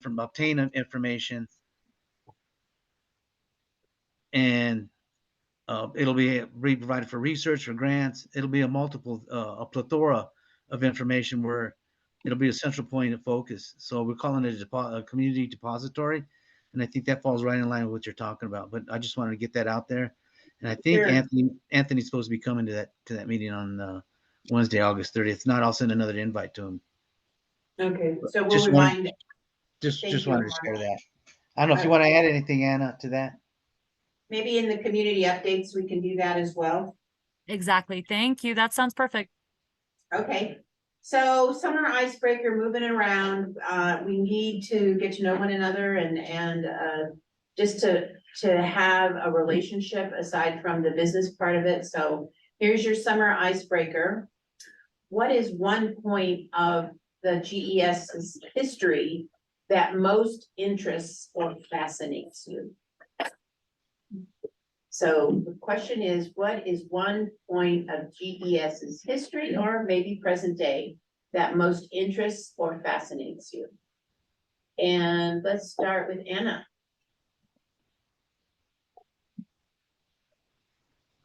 obtain information, and it'll be provided for research, for grants. It'll be a plethora of information where it'll be a central point of focus. So we're calling it a community depository, and I think that falls right in line with what you're talking about. But I just wanted to get that out there, and I think Sure. Anthony's supposed to be coming to that meeting on Wednesday, August 30th. If not, I'll send another invite to him. Okay, so we'll Just remind. wanted, just Thank wanted you. to share that. I don't know if you want to add anything, Anna, to that. Maybe in the community updates, we can do that as well. Exactly. Thank you. That sounds perfect. Okay, so summer icebreaker, moving around. We need to get to know one another and just to have a relationship aside from the business part of it. So here's your summer icebreaker. What is one point of the GES's history that most interests or fascinates you? So the question is, what is one point of GES's history or maybe present day that most interests or fascinates you? And let's start with Anna.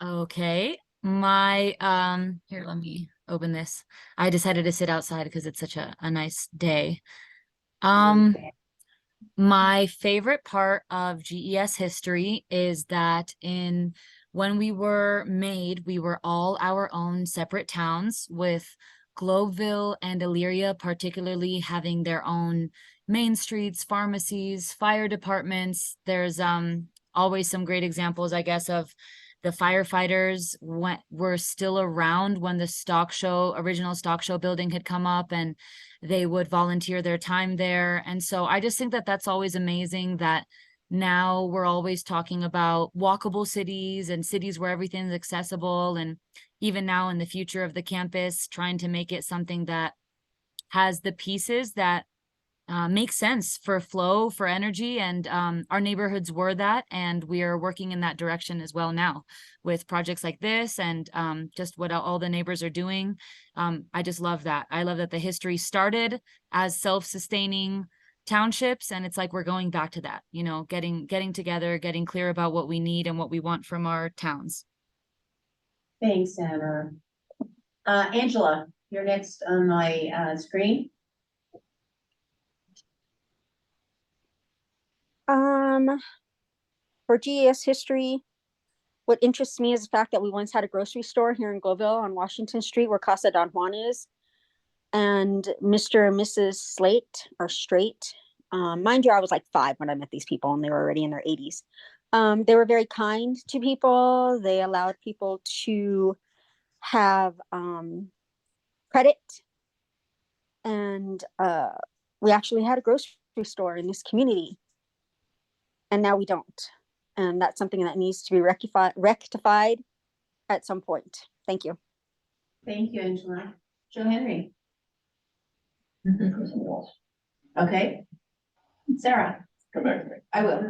Okay. Here, let me open this. I decided to sit outside because it's such a nice day. My favorite part of GES history is that when we were made, we were all our own separate towns, with Globeville and Elyria particularly having their own main streets, pharmacies, fire departments. There's always some great examples, I guess, of the firefighters were still around when the original stock show building had come up, and they would volunteer their time there. And so I just think that that's always amazing that now we're always talking about walkable cities and cities where everything's accessible. And even now in the future of the campus, trying to make it something that has the pieces that make sense for flow, for energy, and our neighborhoods were that, and we are working in that direction as well now with projects like this and just what all the neighbors are doing. I just love that. I love that the history started as self-sustaining townships, and it's like we're going back to that, you know, getting together, getting clear about what we need and what we want from our towns. Thanks, Anna. Angela, you're next on my screen. For GES history, what interests me is the fact that we once had a grocery store here in Globeville on Washington Street where Casa Don Juan is. And Mr. and Mrs. Slate are straight. Mind you, I was like 5 when I met these people and they were already in their 80s. They were very kind to people. They allowed people to have credit. And we actually had a grocery store in this community. And now we don't. And that's something that needs to be rectified at some point. Thank you. Thank you, Angela. Joe Henry. Okay. Sarah. Come back to me. I will.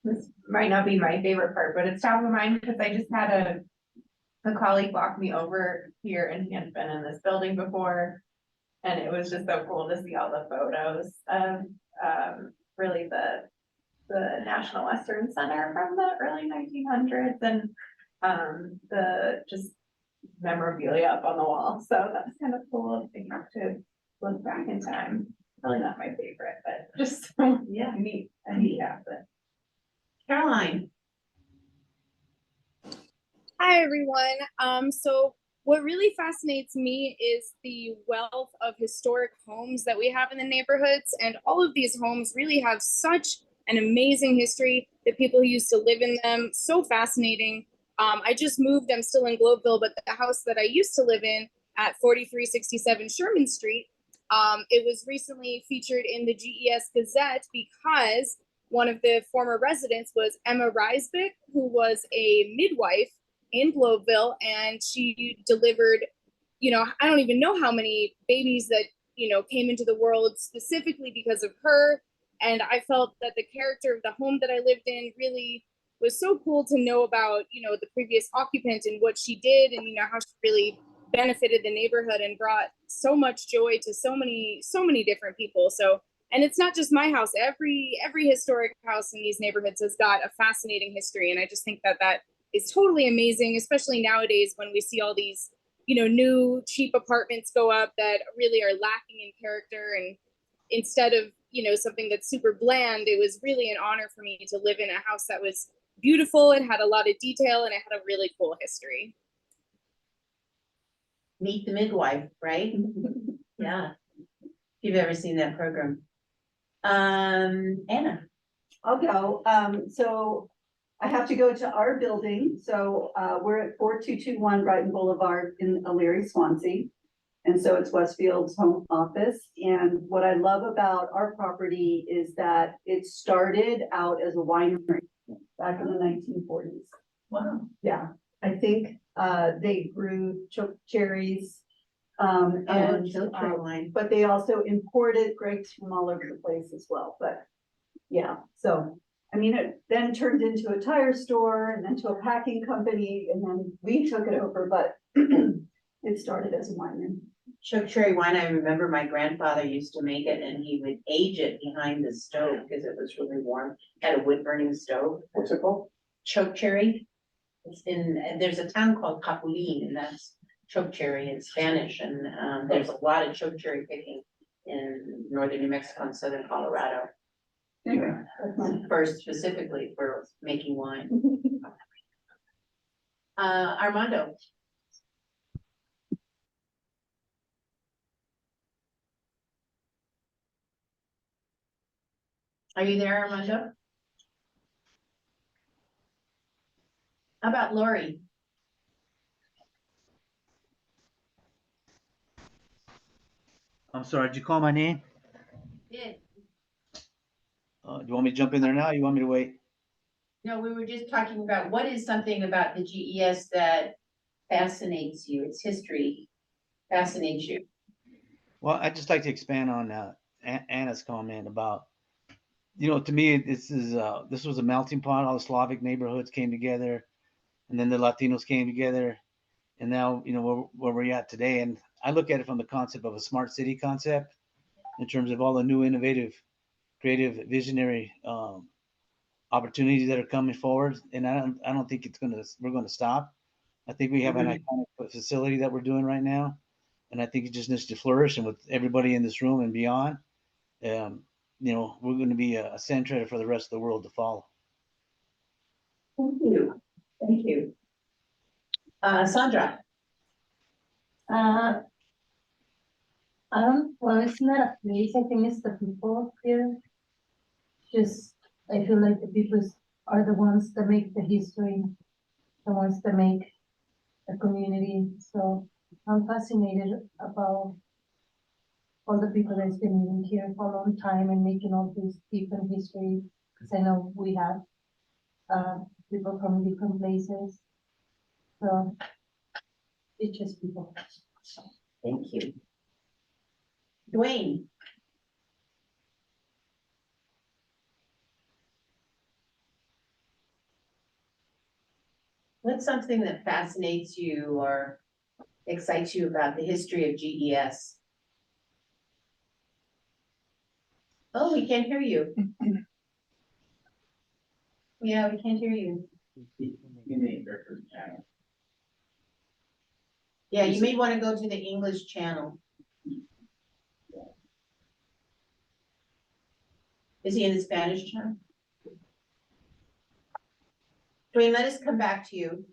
This might not be my favorite part, but it's top of mind because I just had a colleague walk me over here, and he hadn't been in this building before. And it was just so cool to see all the photos of really the National Western Center from the early 1900s and the just memorabilia up on the wall. So that's kind of cool to look back in time. Probably not my favorite, but just yeah, neat. A neat asset. Caroline. Hi, everyone. So what really fascinates me is the wealth of historic homes that we have in the neighborhoods. And all of these homes really have such an amazing history. The people who used to live in them, so fascinating. I just moved, I'm still in Globeville, but the house that I used to live in at 4367 Sherman Street, it was recently featured in the GES Gazette because one of the former residents was Emma Reisbeck, who was a midwife in Globeville, and she delivered, you know, I don't even know how many babies that, you know, came into the world specifically because of her. And I felt that the character of the home that I lived in really was so cool to know about, you know, the previous occupant and what she did, and, you know, how she really benefited the neighborhood and brought so much joy to so many different people. So, and it's not just my house. Every historic house in these neighborhoods has got a fascinating history, and I just think that that is totally amazing, especially nowadays when we see all these, new cheap apartments go up that really are lacking in character. And instead of, something that's super bland, it was really an honor for me to live in a house that was beautiful. It had a lot of detail and it had a really cool history. Meet the Midwife, right? Yeah. If you've ever seen that program. Anna. I'll go. So I have to go to our building. So we're at 4221 Brighton Boulevard in Elyria, Swansea. And so it's Westfield's home office. And what I love about our property is that it started out as a winery back in the 1940s. Wow. Yeah, I think they grew choke cherries. But they also imported grapes from all over the place as well. But yeah, so I mean, it then turned into a tire store and then to a packing company, and then we took it over, but it started as a winery. Choke cherry wine, I remember my grandfather used to make it and he would age it behind the stove because it was really warm. Had a wood burning stove. What's it called? Choke cherry. It's there's a town called Capulín, and that's choke cherry in Spanish. And there's a lot of choke cherry picking in northern New Mexico and southern Colorado. Anyway, First specifically for making wine. Armando. Are you there, Armando? How about Lori? I'm sorry, did you call my name? Did. Do you want me to jump in there now? Or you want me to wait? No, we were just talking about what is something about the GES that fascinates you, its history fascinates you. Well, I'd just like to expand on Anna's comment about, to me, this was a melting pot. All the Slavic neighborhoods came together, and then the Latinos came together, and now, where we're at today. And I look at it from the concept of a smart city concept in terms of all the new, innovative, creative, visionary opportunities that are coming forward. And I don't think we're gonna stop. I think we have an iconic facility that we're doing right now, and I think it just needs to flourish. And with everybody in this room and beyond, we're going to be a center for the rest of the world to follow. Thank you. Thank you. Sandra. Well, it's not a place. I think it's the people here. Just, I feel like the people are the ones that make the history, the ones that make the community. So I'm fascinated about all the people that's been living here for a long time and making all this different history. Because I know we have people from different places. So it's just people. Thank you. Dwayne. What's something that fascinates you or excites you about the history of GES? Oh, we can't hear you. Yeah, we can't hear you. Yeah, you may want to go to the English channel. Is he in the Spanish channel? Dwayne, let us come back to you.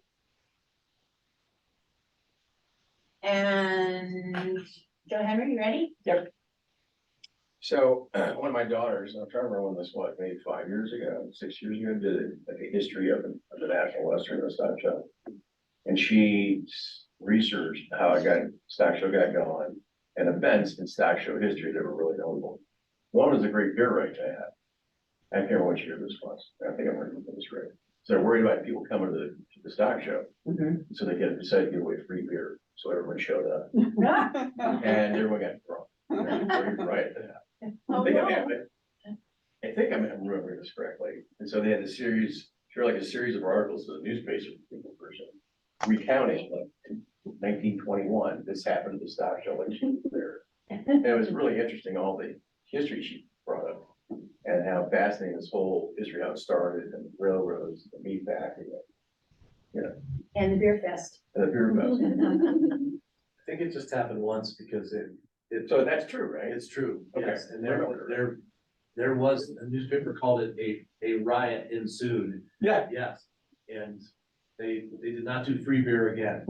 And Joe Henry, you ready? Yep. So one of my daughters, I'm trying to remember when this was, maybe 5 years ago, 6 years ago, did like a history of the National Western and Stock Show. And she researched how Stock Show got going and events in Stock Show history that were really notable. One was a great beer right they had. I can't remember which year this was. I think I remember this right. So they're worried about people coming to the Stock Show. So they decided to give away free beer. So everyone showed up. And everyone got drunk. Right. I think I'm remembering this correctly. And so they had a series of articles in the newspaper person recounting like 1921, this happened to Stock Village there. And it was really interesting, all the history she brought up and how fascinating this whole history, how it started and railroads, the meat packing, And the beer fest. and the beer fest. I think it just happened once because So that's true, right? it's true, Okay. yes, and there was, a newspaper called it a riot ensued, Yeah. yes, and they did not do free beer again.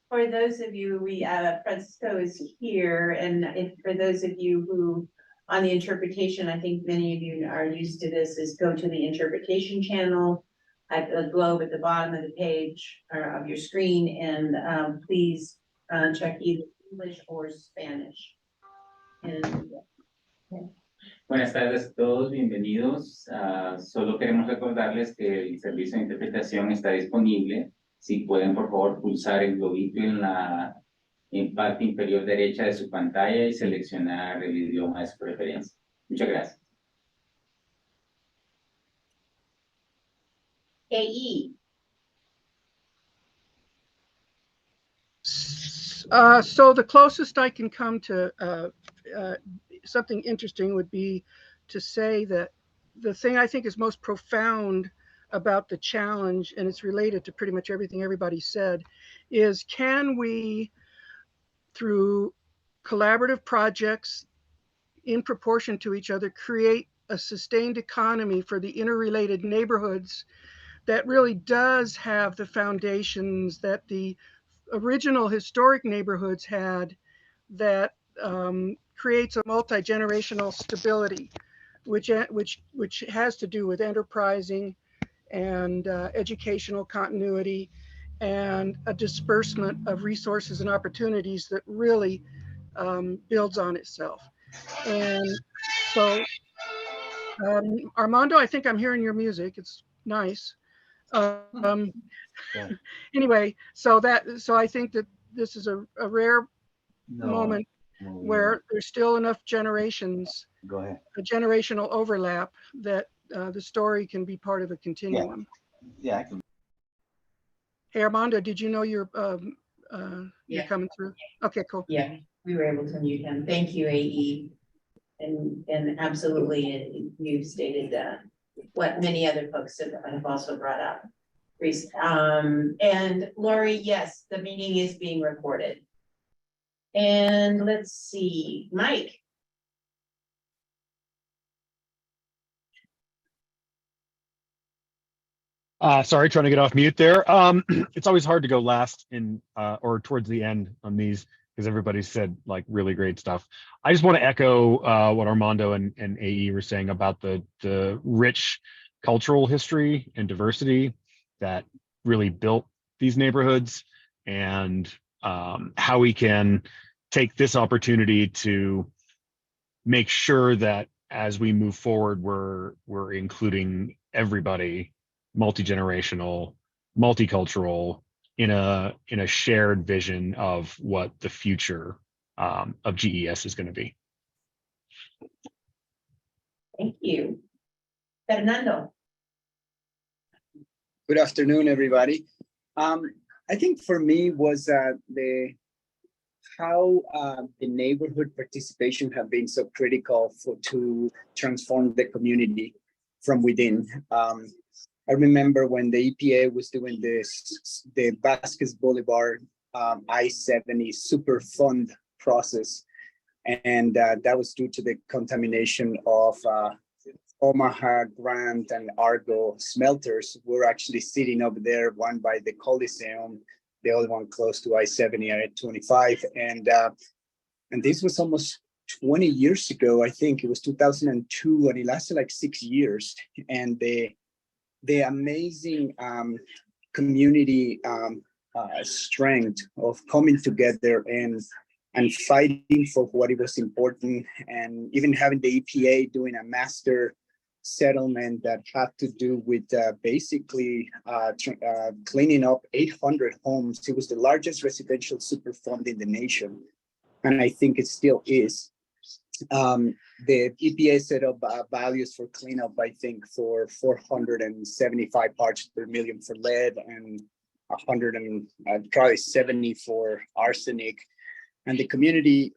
For those of you, Francisco is here, and for those of you who, on the interpretation, I think many of you are used to this, is go to the interpretation channel at the globe at the bottom of the page or of your screen, and please check either English or Spanish. And Buenas tardes a todos, bienvenidos. Solo queremos recordarles que el servicio de interpretación está disponible. Si pueden, por favor, pulsar el globito en parte inferior derecha de su pantalla y seleccionar el idioma de su preferencia. Muchas gracias. AE. So the closest I can come to something interesting would be to say that the thing I think is most profound about the challenge, and it's related to pretty much everything everybody said, is can we, through collaborative projects in proportion to each other, create a sustained economy for the interrelated neighborhoods that really does have the foundations that the original historic neighborhoods had, that creates a multi-generational stability, which has to do with enterprising and educational continuity and a disbursement of resources and opportunities that really builds on itself. And so, Armando, I think I'm hearing your music. It's nice. Anyway, so I think that this is a rare moment where there's still enough generations, a generational overlap, that the story can be part of a continuum. Yeah, I can. Hey, Armando, did you know you're coming through? Okay, cool. Yeah, we were able to mute him. Thank you, AE. And absolutely, you stated what many other folks have also brought up. And Lori, yes, the meeting is being recorded. And let's see, Mike. Sorry, trying to get off mute there. It's always hard to go last in or towards the end on these because everybody said like really great stuff. I just want to echo what Armando and AE were saying about the rich cultural history and diversity that really built these neighborhoods, and how we can take this opportunity to make sure that as we move forward, we're including everybody, multi-generational, multicultural, in a shared vision of what the future of GES is going to be. Thank you. Fernando. Good afternoon, everybody. I think for me was how the neighborhood participation have been so critical to transform the community from within. I remember when the EPA was doing the Vasquez Boulevard I-70 Superfund process, and that was due to the contamination of Omaha, Grant, and Argo smelters. Were actually sitting over there, one by the Coliseum, the other one close to I-70 at 25, and this was almost 20 years ago. I think it was 2002, and it lasted like 6 years. And the amazing community strength of coming together and fighting for what it was important, and even having the EPA doing a master settlement that had to do with basically cleaning up 800 homes. It was the largest residential superfund in the nation, and I think it still is. The EPA set up values for cleanup, I think, for 475 parts per million for lead and 100 and probably 70 for arsenic. And the community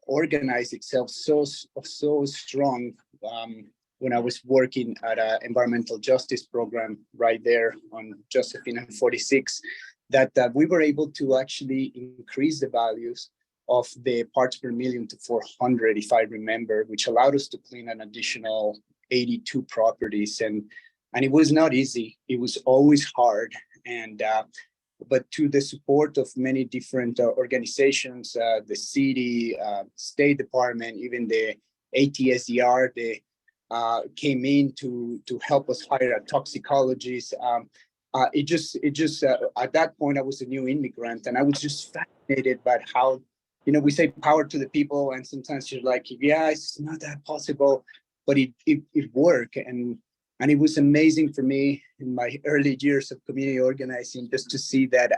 organized itself so strong when I was working at an environmental justice program right there on Josephine and 46, that we were able to actually increase the values of the parts per million to 400, if I remember, which allowed us to clean an additional 82 properties. And it was not easy. It was always hard. And but to the support of many different organizations, the city, State Department, even the ATSDR, they came in to help us hire a toxicologist. It just at that point I was a new immigrant, and I was just fascinated by how, you know, we say power to the people, and sometimes you're like, yeah, it's not that possible, but it worked, and it was amazing for me in my early years of community organizing just to see that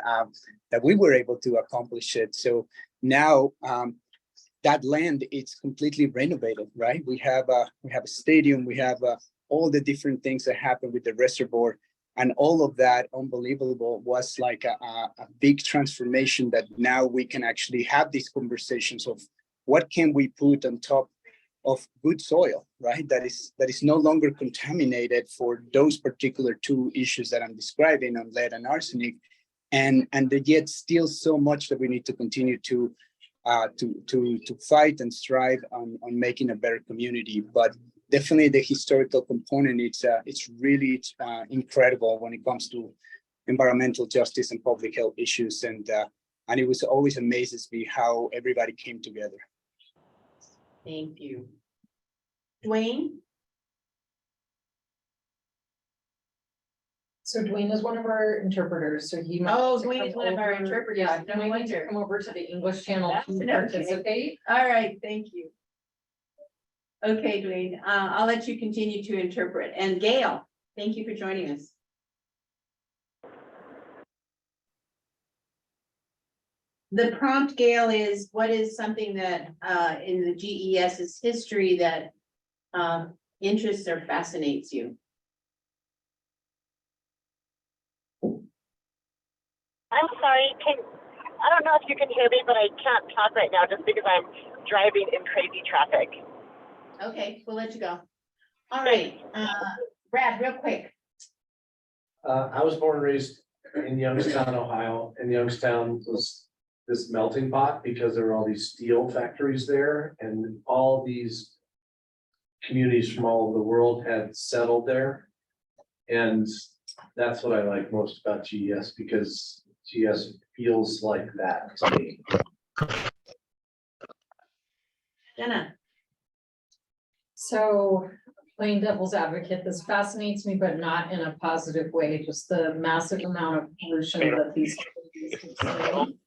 that we were able to accomplish it. So now that land, it's completely renovated, right? We have a stadium, we have all the different things that happen with the reservoir. And all of that, unbelievable, was like a big transformation that now we can actually have these conversations of what can we put on top of good soil, right? That is no longer contaminated for those particular two issues that I'm describing on lead and arsenic, and yet still so much that we need to continue to fight and strive on making a better community. But definitely the historical component, it's really incredible when it comes to environmental justice and public health issues. And it was always amazes me how everybody came together. Thank you. Dwayne? So Dwayne is one of our interpreters, so he. Oh, Dwayne is one of our interpreters. Yeah, No Dwayne wonder. to come over to the English channel That's to okay. participate. All right, thank you. Okay, Dwayne, I'll let you continue to interpret. And Gail, thank you for joining us. The prompt, Gail, is what is something that in the GES's history that interests or fascinates you? I'm sorry, I don't know if you can hear me, but I can't talk right now just because I'm driving in crazy traffic. Okay, we'll let you go. All right, Brad, real quick. I was born and raised in Youngstown, Ohio, and Youngstown was this melting pot because there were all these steel factories there, and all these communities from all over the world had settled there. And that's what I like most about GES, because GES feels like that to me. Jenna. So playing devil's advocate, this fascinates me, but not in a positive way, just the massive amount of pollution that these communities have seen,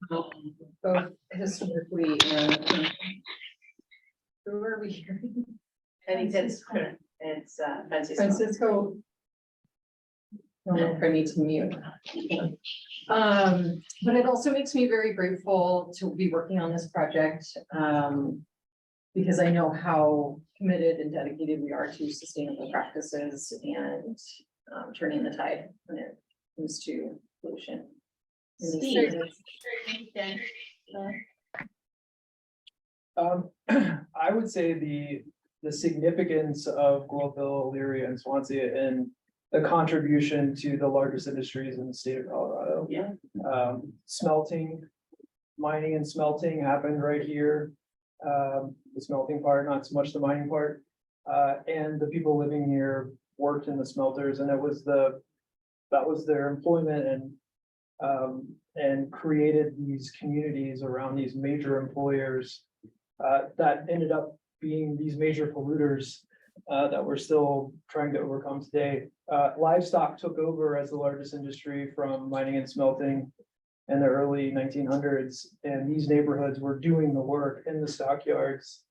both historically and. Who are we hearing? I think that's it's Francisco. Francisco. I don't know if I need to mute. But it also makes me very grateful to be working on this project. Because I know how committed and dedicated we are to sustainable practices and turning the tide when it comes to pollution. Steve. I would say the significance of Globeville, Elyria, and Swansea, and the contribution to the largest industries in the state of Colorado. Yeah. Smelting, mining and smelting happened right here. The smelting part, not so much the mining part. And the people living here worked in the smelters, and that was their employment, and created these communities around these major employers that ended up being these major polluters that we're still trying to overcome today. Livestock took over as the largest industry from mining and smelting in the early 1900s, and these neighborhoods were doing the work in the stockyards.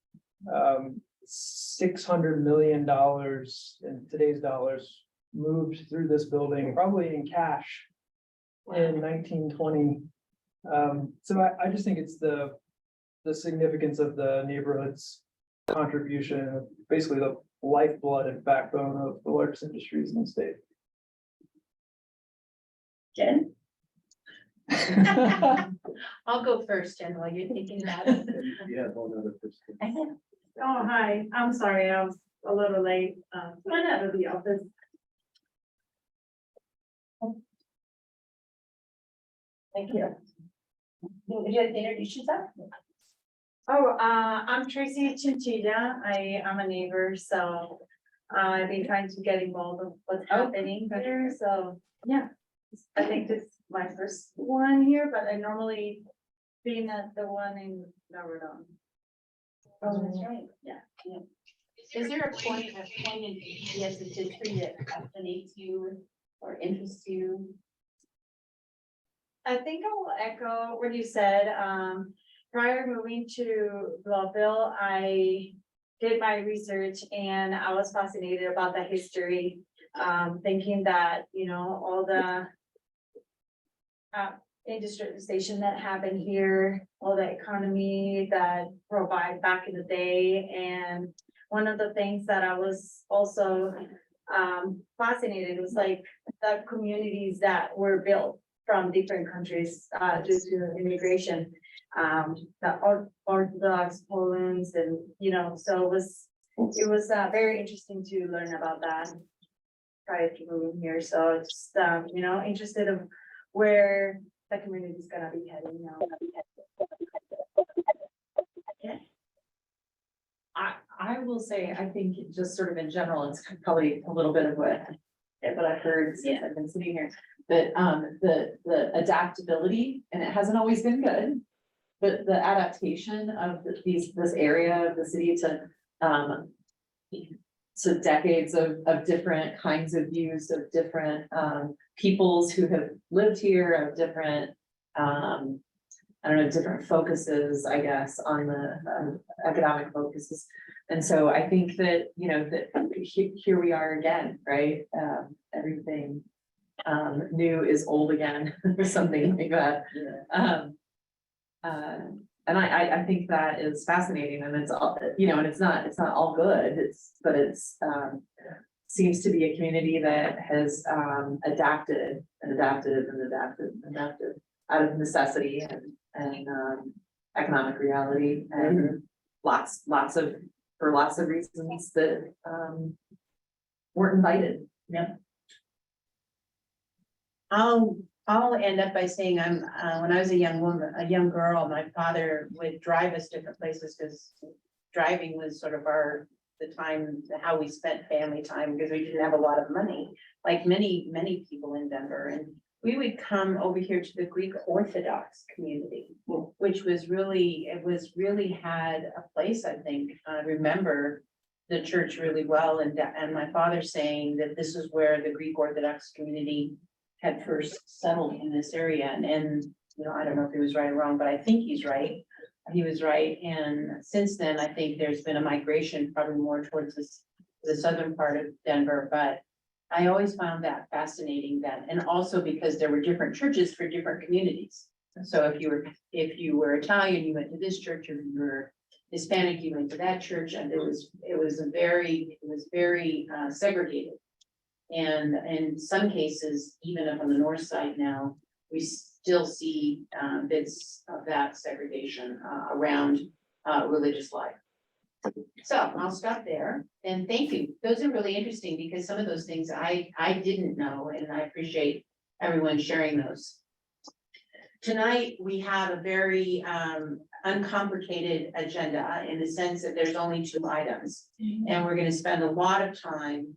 $600 million in today's dollars moved through this building, probably in cash, in 1920. So I just think it's the significance of the neighborhoods contribution, basically the lifeblood and backbone of the largest industries in the state. Jen? I'll go first, Jen, while you're thinking about it. Yeah, well, another person. Oh, hi, I'm sorry, I was a little late, right out of the office. Thank you. Would you like to introduce yourself? Oh, I'm Tracy Chinchilla, I am a neighbor, so I've been trying to get involved with what's happening here, so, yeah. I think this is my first one here, but I normally been at the one in Navarone. Oh, that's right. Yeah. Is there a point in GES's history that fascinates you or interests you? I think I will echo what you said, prior to moving to Belleville, I did my research and I was fascinated about the history. Thinking that, you know, all the industrialization that happened here, all the economy that provide back in the day. And one of the things that I was also fascinated was like the communities that were built from different countries due to immigration, the Orthodox Poland, and you know, so it was very interesting to learn about that prior to moving here. So just you know, interested of where the community is gonna be heading now. I will say, I think just sort of in general, it's probably a little bit of what I've heard since I've been sitting here. But the adaptability, and it hasn't always been good, but the adaptation of this area of the city to decades of different kinds of views of different peoples who have lived here, of different I don't know, different focuses, I guess, on the economic focuses. And so I think that, you know, that here we are again, right? Everything new is old again, or something like that. And I think that is fascinating, and it's all, you know, and it's not all good, but it's seems to be a community that has adapted out of necessity and economic reality, and for lots of reasons that weren't invited. Yeah. I'll end up by saying when I was a young girl, my father would drive us different places because driving was sort of how we spent family time, because we didn't have a lot of money, like many people in Denver. And we would come over here to the Greek Orthodox community, which was really had a place, I think. I remember the church really well, and my father saying that this is where the Greek Orthodox community had first settled in this area. And you know, I don't know if he was right or wrong, but I think he's right. He was right. And since then, I think there's been a migration probably more towards the southern part of Denver, but I always found that fascinating then. And also because there were different churches for different communities. So if you were Italian, you went to this church, or if you were Hispanic, you went to that church, and it was very segregated. And in some cases, even up on the north side now, we still see bits of that segregation around religious life. So I'll stop there, and thank you. Those are really interesting, because some of those things I didn't know, and I appreciate everyone sharing those. Tonight, we have a very uncomplicated agenda, in the sense that there's only 2 items. And we're going to spend a lot of time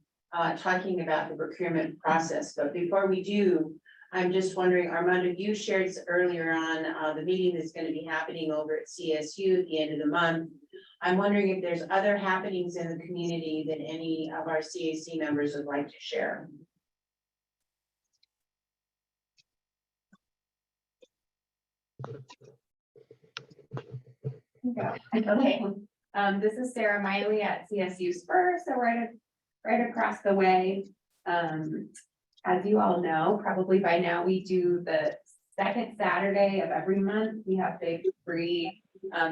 talking about the procurement process. But before we do, I'm just wondering, Armando, you shared earlier on the meeting that's going to be happening over at CSU at the end of the month. I'm wondering if there's other happenings in the community that any of our CAC members would like to share. Okay, this is Sarah Miley at CSU Spur, so right across the way. As you all know, probably by now, we do the second Saturday of every month. We have big free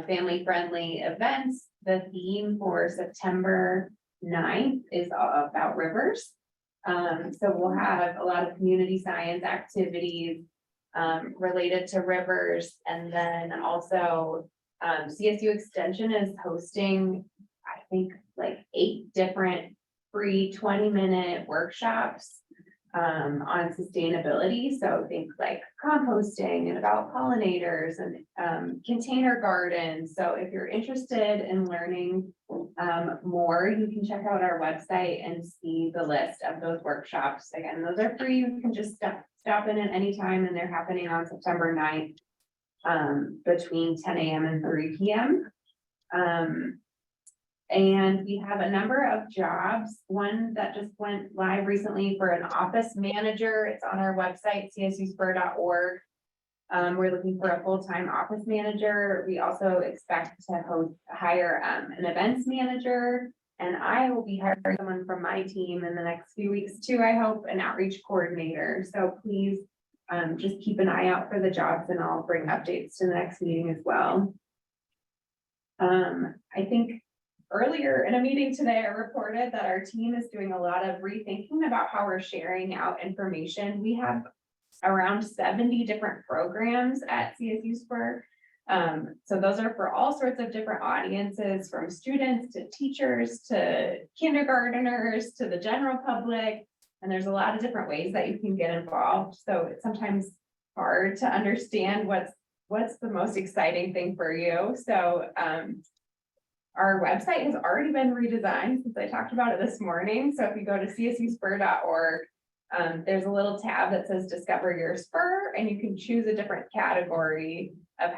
family-friendly events. The theme for September 9th is about rivers. So we'll have a lot of community science activities related to rivers. And then also CSU Extension is hosting, I think, like 8 different free 20-minute workshops on sustainability. So think like composting and about pollinators and container gardens. So if you're interested in learning more, you can check out our website and see the list of those workshops. Again, those are free. You can just stop in at any time, and they're happening on September 9th between 10 a.m. and 3 p.m. And we have a number of jobs, one that just went live recently for an office manager. It's on our website, csuspur.org. We're looking for a full-time office manager. We also expect to hire an events manager, and I will be hiring someone from my team in the next few weeks too, I hope, an outreach coordinator. So please just keep an eye out for the jobs, and I'll bring updates to the next meeting as well. I think earlier in a meeting today, I reported that our team is doing a lot of rethinking about how we're sharing out information. We have around 70 different programs at CSU Spur. So those are for all sorts of different audiences, from students to teachers to kindergarteners to the general public. And there's a lot of different ways that you can get involved. So it's sometimes hard to understand what's the most exciting thing for you. So our website has already been redesigned since I talked about it this morning. So if you go to csuspur.org, there's a little tab that says Discover Your Spur, and you can choose a different category of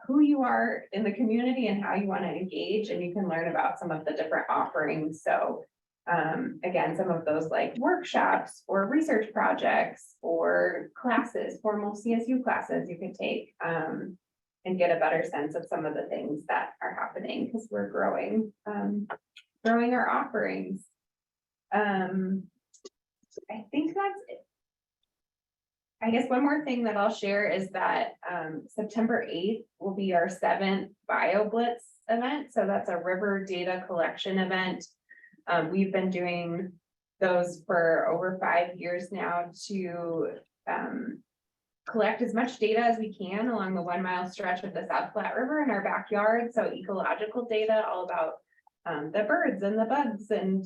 who you are in the community and how you want to engage, and you can learn about some of the different offerings. So again, some of those like workshops or research projects or classes, formal CSU classes you can take and get a better sense of some of the things that are happening, because we're growing our offerings. I think that's it. I guess one more thing that I'll share is that September 8th will be our 7th BioBlitz event. So that's a river data collection event. We've been doing those for over 5 years now to collect as much data as we can along the 1 mile stretch of the South Platte River in our backyard. So ecological data all about the birds and the bugs and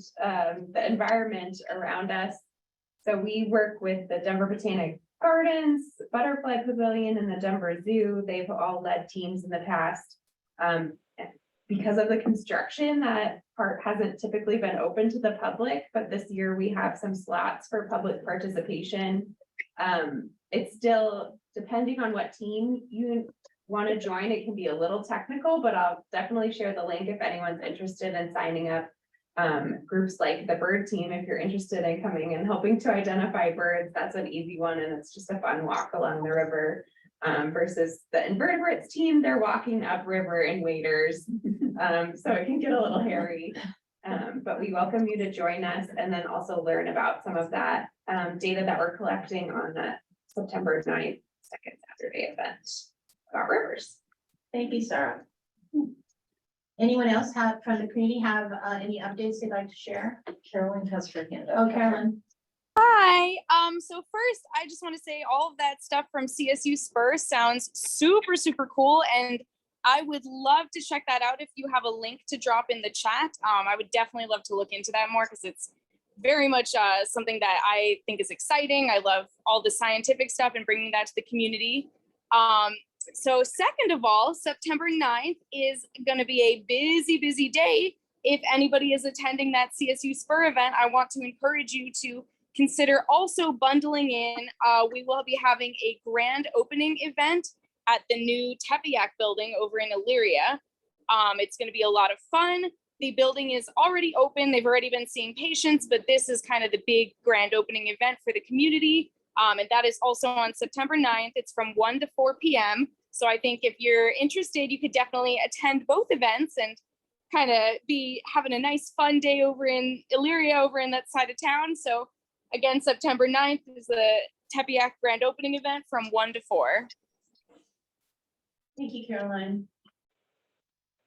the environment around us. So we work with the Denver Botanic Gardens, Butterfly Pavilion, and the Denver Zoo. They've all led teams in the past. Because of the construction, that part hasn't typically been open to the public, but this year we have some slots for public participation. It's still, depending on what team you want to join, it can be a little technical, but I'll definitely share the link if anyone's interested in signing up. Groups like the bird team, if you're interested in coming and helping to identify birds, that's an easy one, and it's just a fun walk along the river. Versus the invertebrates team, they're walking upriver in waders. So it can get a little hairy. But we welcome you to join us, and then also learn about some of that data that we're collecting on that September 9th, second Saturday event about rivers. Thank you, Sarah. Anyone else from the community have any updates they'd like to share? Carolyn has her hand up. Oh, Carolyn. Hi. So first, I just want to say all of that stuff from CSU Spur sounds super, super cool. And I would love to check that out if you have a link to drop in the chat. I would definitely love to look into that more, because it's very much something that I think is exciting. I love all the scientific stuff and bringing that to the community. So second of all, September 9th is going to be a busy, busy day. If anybody is attending that CSU Spur event, I want to encourage you to consider also bundling in. We will be having a grand opening event at the new Tepeyac building over in Elyria. It's going to be a lot of fun. The building is already open. They've already been seeing patients, but this is kind of the big grand opening event for the community. And that is also on September 9th. It's from 1 to 4 p.m. So I think if you're interested, you could definitely attend both events and kind of be having a nice fun day over in Elyria, over in that side of town. So again, September 9th is the Tepeyac grand opening event from 1 to 4. Thank you, Caroline.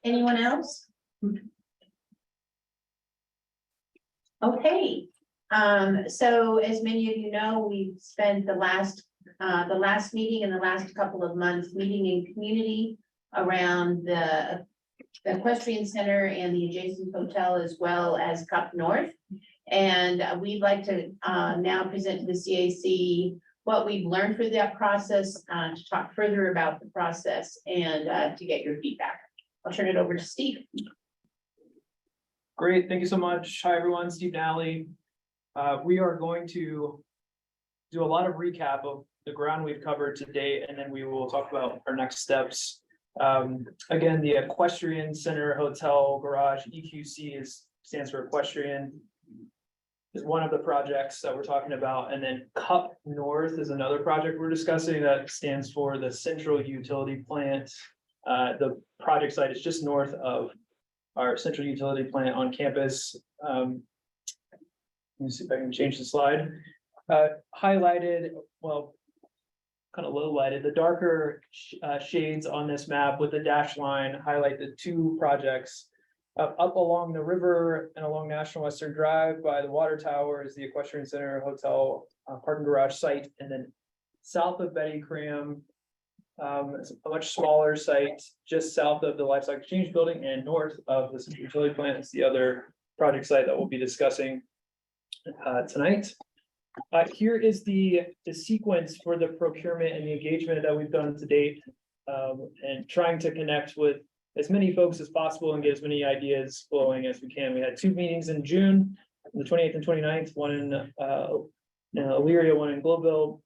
Anyone else? Okay, so as many of you know, we've spent the last meeting and the last couple of months meeting in community around the equestrian center and the adjacent hotel, as well as Cup North. And we'd like to now present to the CAC what we've learned through that process, to talk further about the process and to get your feedback. I'll turn it over to Steve. Great, thank you so much. Hi, everyone, Steve Nally. We are going to do a lot of recap of the ground we've covered to date, and then we will talk about our next steps. Again, the Equestrian Center Hotel Garage, EQC stands for equestrian, is one of the projects that we're talking about. And then Cup North is another project we're discussing that stands for the Central Utility Plant. The project site is just north of our central utility plant on campus. Let me see if I can change the slide. Highlighted, well, kind of low lighted, the darker shades on this map with the dash line highlight the two projects. Up along the river and along National Western Drive by the water tower is the Equestrian Center Hotel parking garage site. And then south of Betty Cram, it's a much smaller site just south of the Livestock Exchange Building and north of the Central Utility Plant is the other project site that we'll be discussing tonight. Here is the sequence for the procurement and the engagement that we've done to date, and trying to connect with as many folks as possible and get as many ideas flowing as we can. We had two meetings in June, the 28th and 29th, one in Elyria, one in Globeville.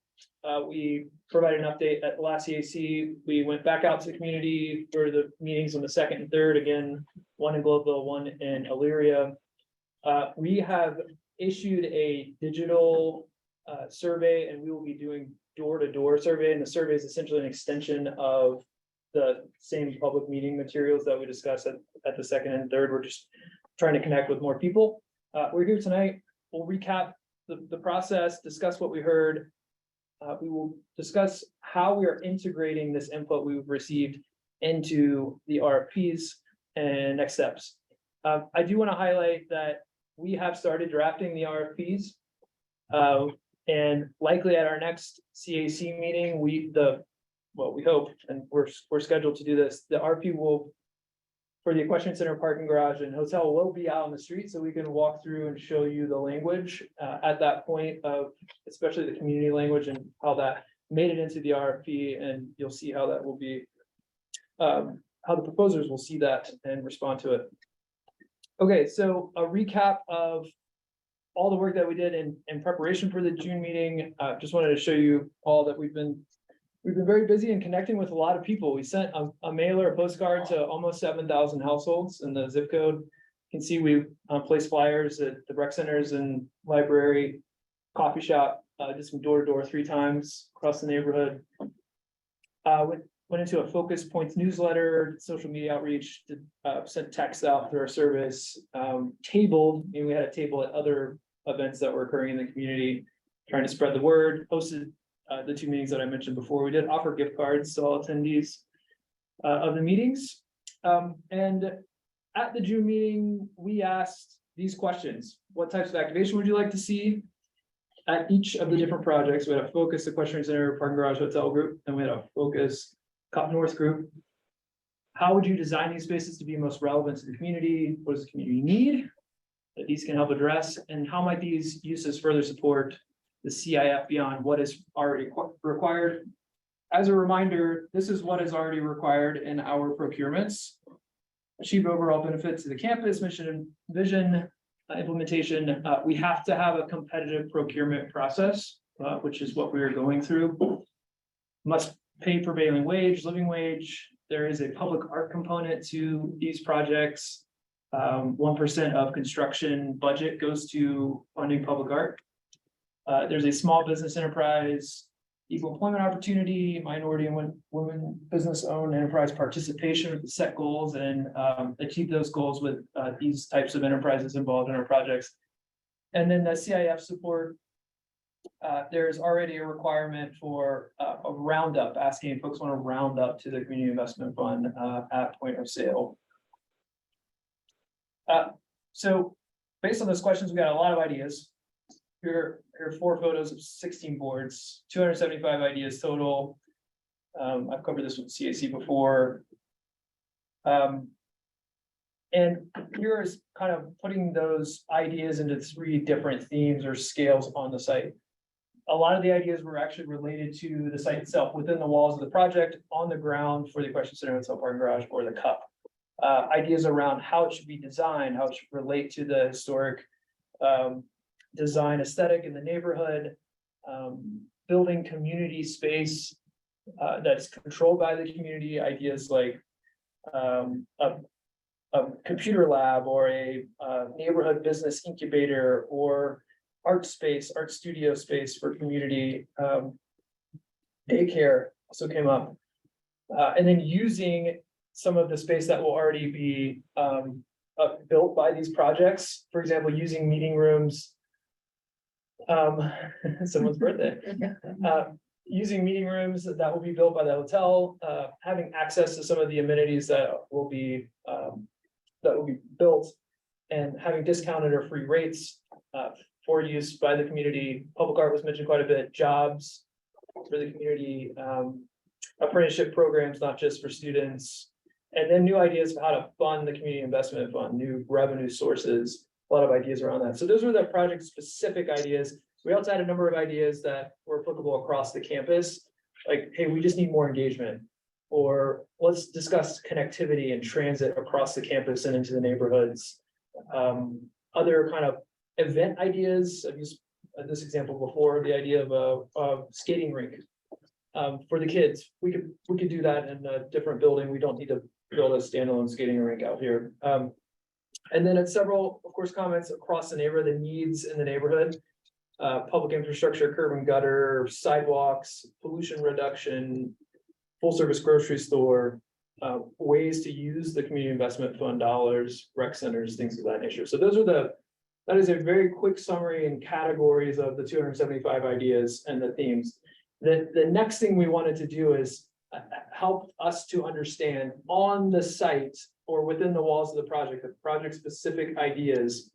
We provided an update at the last CAC. We went back out to the community for the meetings on the 2nd and 3rd, again, one in Globeville, one in Elyria. We have issued a digital survey, and we will be doing door-to-door survey, and the survey is essentially an extension of the same public meeting materials that we discussed at the 2nd and 3rd. We're just trying to connect with more people. We're here tonight. We'll recap the process, discuss what we heard. We will discuss how we are integrating this input we've received into the RFPs and next steps. I do want to highlight that we have started drafting the RFPs, and likely at our next CAC meeting, we hope, and we're scheduled to do this, the RFP for the Equestrian Center parking garage and hotel will be out on the street, so we can walk through and show you the language at that point of, especially the community language and how that made it into the RFP, and you'll see how that will be, how the proposers will see that and respond to it. Okay, so a recap of all the work that we did in preparation for the June meeting. Just wanted to show you all that we've been very busy in connecting with a lot of people. We sent a mailer, a postcard to almost 7,000 households in the zip code. You can see we placed flyers at the rec centers and library, coffee shop, did some door-to-door 3 times across the neighborhood. Went into a focus points newsletter, social media outreach, sent texts out through our service, tabled, and we had a table at other events that were occurring in the community, trying to spread the word, hosted the 2 meetings that I mentioned before. We did offer gift cards to all attendees of the meetings. And at the June meeting, we asked these questions. What types of activation would you like to see at each of the different projects? We had a focus Equestrian Center parking garage hotel group, and we had a focus Cup North group. How would you design these spaces to be most relevant to the community? What does the community need that these can help address? And how might these uses further support the CIF beyond what is already required? As a reminder, this is what is already required in our procurements. Achieve overall benefit to the campus, mission and vision, implementation. We have to have a competitive procurement process, which is what we are going through. Must pay prevailing wage, living wage. There is a public art component to these projects. 1% of construction budget goes to funding public art. There's a small business enterprise, equal employment opportunity, minority and women business owned enterprise participation with the set goals and achieve those goals with these types of enterprises involved in our projects. And then the CIF support, there's already a requirement for a roundup, asking if folks want to round up to the community investment fund at point of sale. So based on those questions, we got a lot of ideas. Here are 4 photos of 16 boards, 275 ideas total. I've covered this with CAC before. And here is kind of putting those ideas into 3 different themes or scales on the site. A lot of the ideas were actually related to the site itself, within the walls of the project, on the ground for the Equestrian Center and Parking Garage or the Cup. Ideas around how it should be designed, how it should relate to the historic design aesthetic in the neighborhood, building community space that's controlled by the community, ideas like a computer lab or a neighborhood business incubator or art space, art studio space for community. Daycare also came up. And then using some of the space that will already be built by these projects, for example, using meeting rooms. Someone's birthday. Using meeting rooms that will be built by the hotel, having access to some of the amenities that will be built, and having discounted or free rates for use by the community. Public art was mentioned quite a bit. Jobs for the community, apprenticeship programs, not just for students, and then new ideas of how to fund the community investment fund, new revenue sources. A lot of ideas around that. So those were the project specific ideas. We also had a number of ideas that were applicable across the campus, like, hey, we just need more engagement, or let's discuss connectivity and transit across the campus and into the neighborhoods. Other kind of event ideas. I've used this example before, the idea of a skating rink for the kids. We could do that in a different building. We don't need to build a standalone skating rink out here. And then it's several, of course, comments across the neighborhood, the needs in the neighborhood. Public infrastructure, curb and gutter, sidewalks, pollution reduction, full service grocery store, ways to use the community investment fund dollars, rec centers, things of that nature. So that is a very quick summary and categories of the 275 ideas and the themes. The next thing we wanted to do is help us to understand on the site or within the walls of the project specific ideas,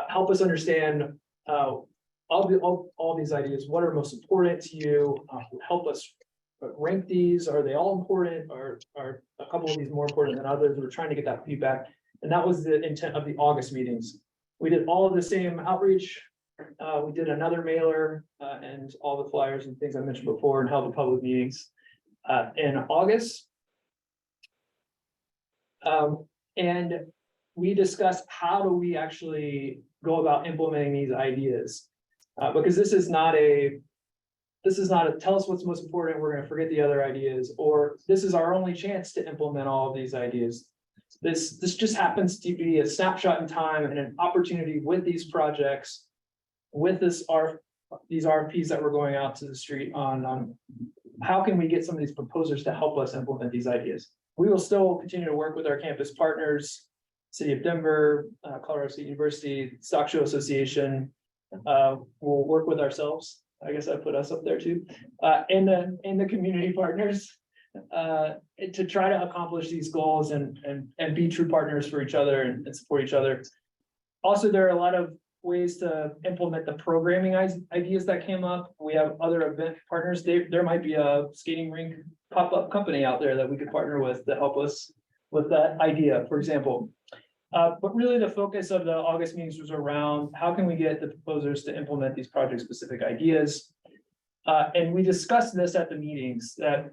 help us understand all these ideas, what are most important to you, help us rank these, are they all important, or are a couple of these more important than others? We're trying to get that feedback. And that was the intent of the August meetings. We did all of the same outreach. We did another mailer and all the flyers and things I mentioned before, and held the public meetings in August. And we discussed how do we actually go about implementing these ideas, because this is not a tell us what's most important, we're going to forget the other ideas, or this is our only chance to implement all of these ideas. This just happens to be a snapshot in time and an opportunity with these projects, with these RFPs that we're going out to the street on how can we get some of these proposers to help us implement these ideas. We will still continue to work with our campus partners, City of Denver, Colorado State University, Stock Show Association. We'll work with ourselves. I guess I put us up there too, and the community partners to try to accomplish these goals and be true partners for each other and support each other. Also, there are a lot of ways to implement the programming ideas that came up. We have other event partners. There might be a skating rink pop-up company out there that we could partner with to help us with that idea, for example. But really the focus of the August meetings was around how can we get the proposers to implement these project-specific ideas. And we discussed this at the meetings, that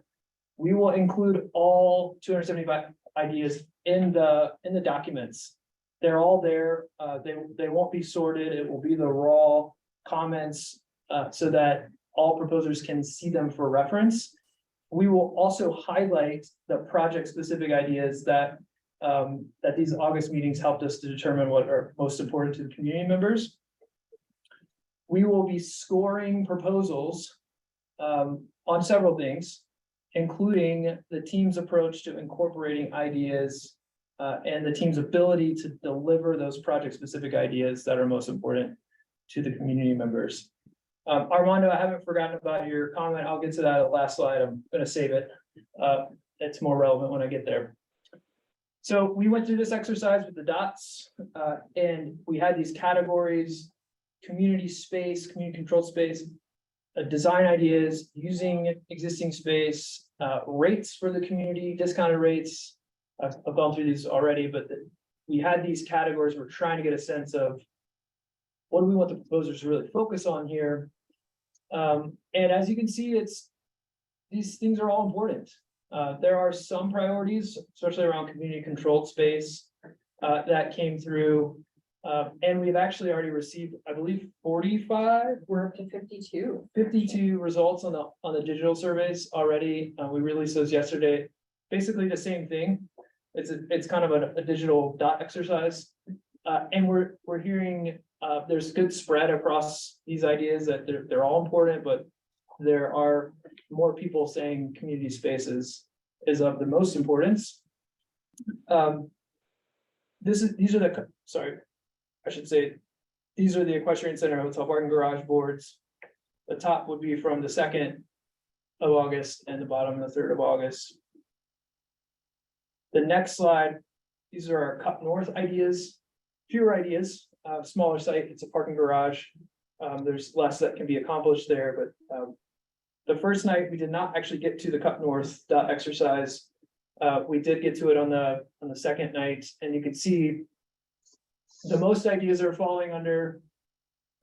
we will include all 275 ideas in the documents. They're all there. They won't be sorted. It will be the raw comments so that all proposers can see them for reference. We will also highlight the project-specific ideas that these August meetings helped us to determine what are most important to the community members. We will be scoring proposals on several things, including the team's approach to incorporating ideas and the team's ability to deliver those project-specific ideas that are most important to the community members. Armando, I haven't forgotten about your comment. I'll get to that at the last slide. I'm going to save it. It's more relevant when I get there. So we went through this exercise with the dots, and we had these categories: community space, community controlled space, design ideas, using existing space, rates for the community, discounted rates. I've gone through these already, but we had these categories. We're trying to get a sense of what do we want the proposers to really focus on here. And as you can see, these things are all important. There are some priorities, especially around community controlled space, that came through. And we've actually already received, I believe, 45. We're up to 52. 52 results on the digital surveys already. We released those yesterday. Basically the same thing. It's kind of a digital dot exercise. And we're hearing there's good spread across these ideas that they're all important, but there are more people saying community spaces is of the most importance. These are the equestrian center, hotel, parking, garage boards. The top would be from the 2nd of August and the bottom the 3rd of August. The next slide, these are our Cut North ideas, fewer ideas, smaller site, it's a parking garage. There's less that can be accomplished there, but the first night we did not actually get to the Cut North dot exercise. We did get to it on the second night, and you can see the most ideas are falling under,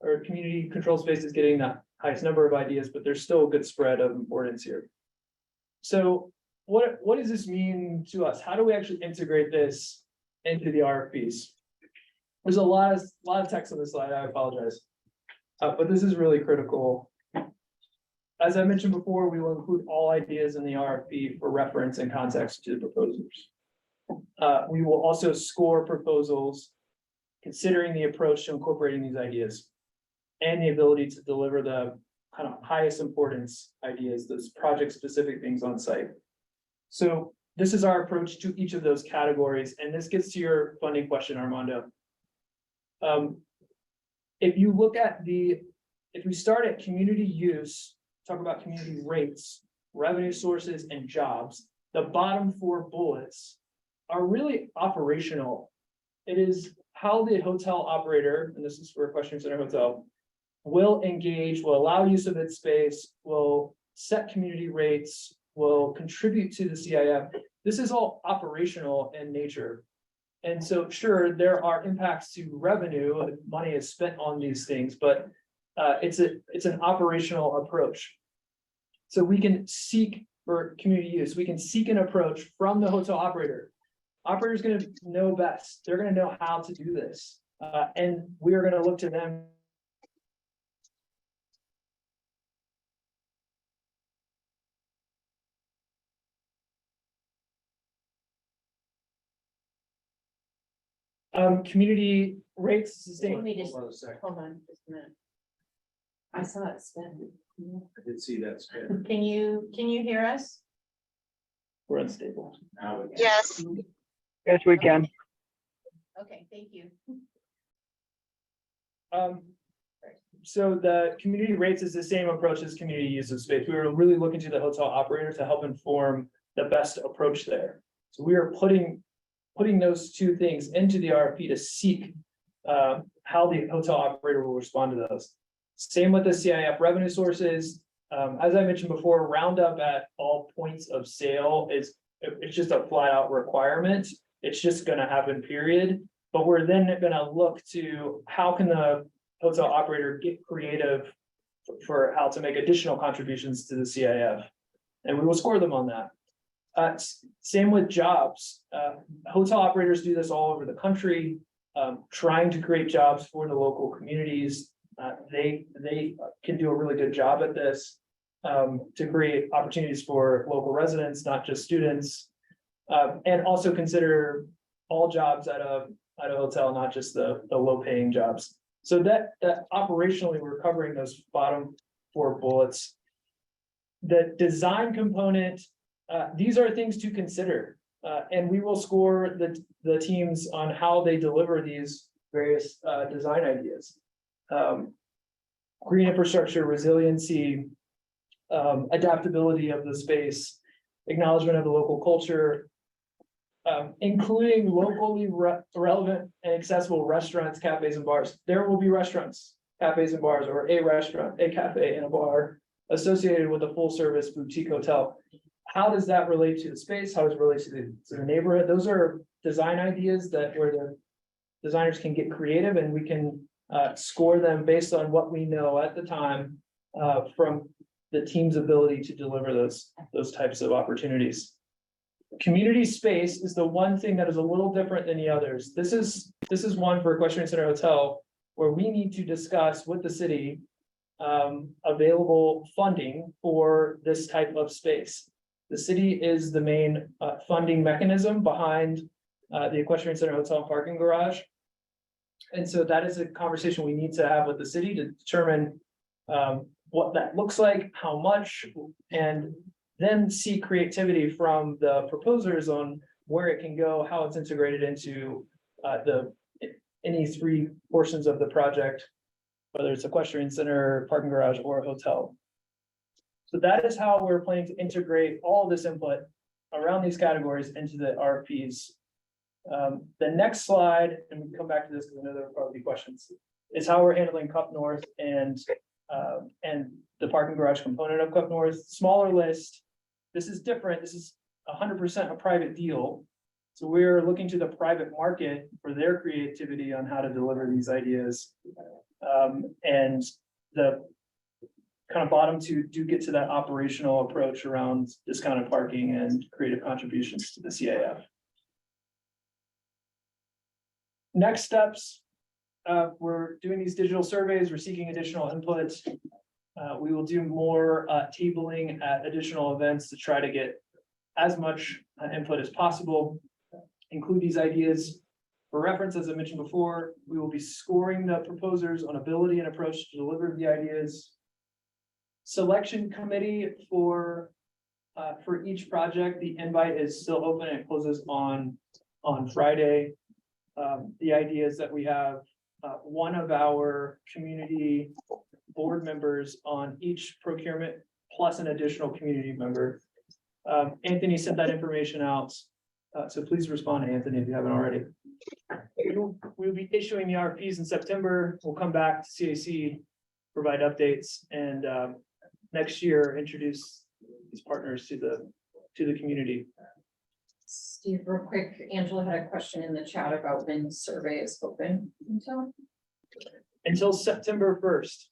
or community controlled space is getting the highest number of ideas, but there's still a good spread of importance here. So what does this mean to us? How do we actually integrate this into the RFPs? There's a lot of text on this slide, I apologize. But this is really critical. As I mentioned before, we will include all ideas in the RFP for reference and context to the proposers. We will also score proposals considering the approach to incorporating these ideas and the ability to deliver the kind of highest importance ideas, those project specific things on site. So this is our approach to each of those categories. And this gets to your funding question, Armando. If you look at if we start at community use, talk about community rates, revenue sources, and jobs, the bottom 4 bullets are really operational. It is how the hotel operator, and this is for Equestrian Center Hotel, will engage, will allow use of its space, will set community rates, will contribute to the CIF. This is all operational in nature. And so sure, there are impacts to revenue, money is spent on these things, but it's an operational approach. So we can seek for community use, we can seek an approach from the hotel operator. Operator's gonna know best, they're gonna know how to do this. And we are gonna look to them. Community rates sustain. Hold on just a minute. I saw it spin. I did see that spin. Can you hear us? We're unstable. Yes. Yes, we can. Okay, thank you. So the community rates is the same approach as community use of space. We were really looking to the hotel operator to help inform the best approach there. So we are putting those two things into the RFP to seek how the hotel operator will respond to those. Same with the CIF revenue sources. As I mentioned before, roundup at all points of sale it's just a flat out requirement. It's just gonna happen, period. But we're then gonna look to how can the hotel operator get creative for how to make additional contributions to the CIF. And we will score them on that. Same with jobs. Hotel operators do this all over the country, trying to create jobs for the local communities. They can do a really good job at this, to create opportunities for local residents, not just students, and also consider all jobs at a hotel, not just the low-paying jobs. So that operationally, we're covering those bottom 4 bullets. The design component, these are things to consider, and we will score the teams on how they deliver these various design ideas. Green infrastructure, resiliency, adaptability of the space, acknowledgement of the local culture. including locally relevant and accessible restaurants, cafes, and bars. There will be restaurants, cafes, and bars, or a restaurant, a cafe, and a bar associated with a full-service boutique hotel. How does that relate to the space? How does it relate to the neighborhood? Those are design ideas that where the designers can get creative, and we can score them based on what we know at the time from the team's ability to deliver those types of opportunities. Community space is the one thing that is a little different than the others. This is one for Equestrian Center Hotel where we need to discuss with the city available funding for this type of space. The city is the main funding mechanism behind the Equestrian Center Hotel parking garage. And so that is a conversation we need to have with the city to determine what that looks like, how much, and then see creativity from the proposers on where it can go, how it's integrated into any three portions of the project, whether it's Equestrian Center, parking garage, or a hotel. So that is how we're planning to integrate all of this input around these categories into the RFPs. The next slide, and we can come back to this because I know there will probably be questions, is how we're handling Cup North and the parking garage component of Cup North. Smaller list. This is different. This is 100% a private deal. So we're looking to the private market for their creativity on how to deliver these ideas. And the kind of bottom two do get to that operational approach around discounted parking and creative contributions to the CAF. Next steps, we're doing these digital surveys, we're seeking additional inputs. We will do more tabling at additional events to try to get as much input as possible, include these ideas. For reference, as I mentioned before, we will be scoring the proposers on ability and approach to deliver the ideas. Selection committee for each project, the invite is still open. It closes on Friday. The idea is that we have one of our community board members on each procurement plus an additional community member. Anthony sent that information out. So please respond to Anthony if you haven't already. We'll be issuing the RFPs in September. We'll come back to CAC, provide updates, and next year introduce these partners to the community. Steve, real quick, Angela had a question in the chat about when the survey is open until September 1st.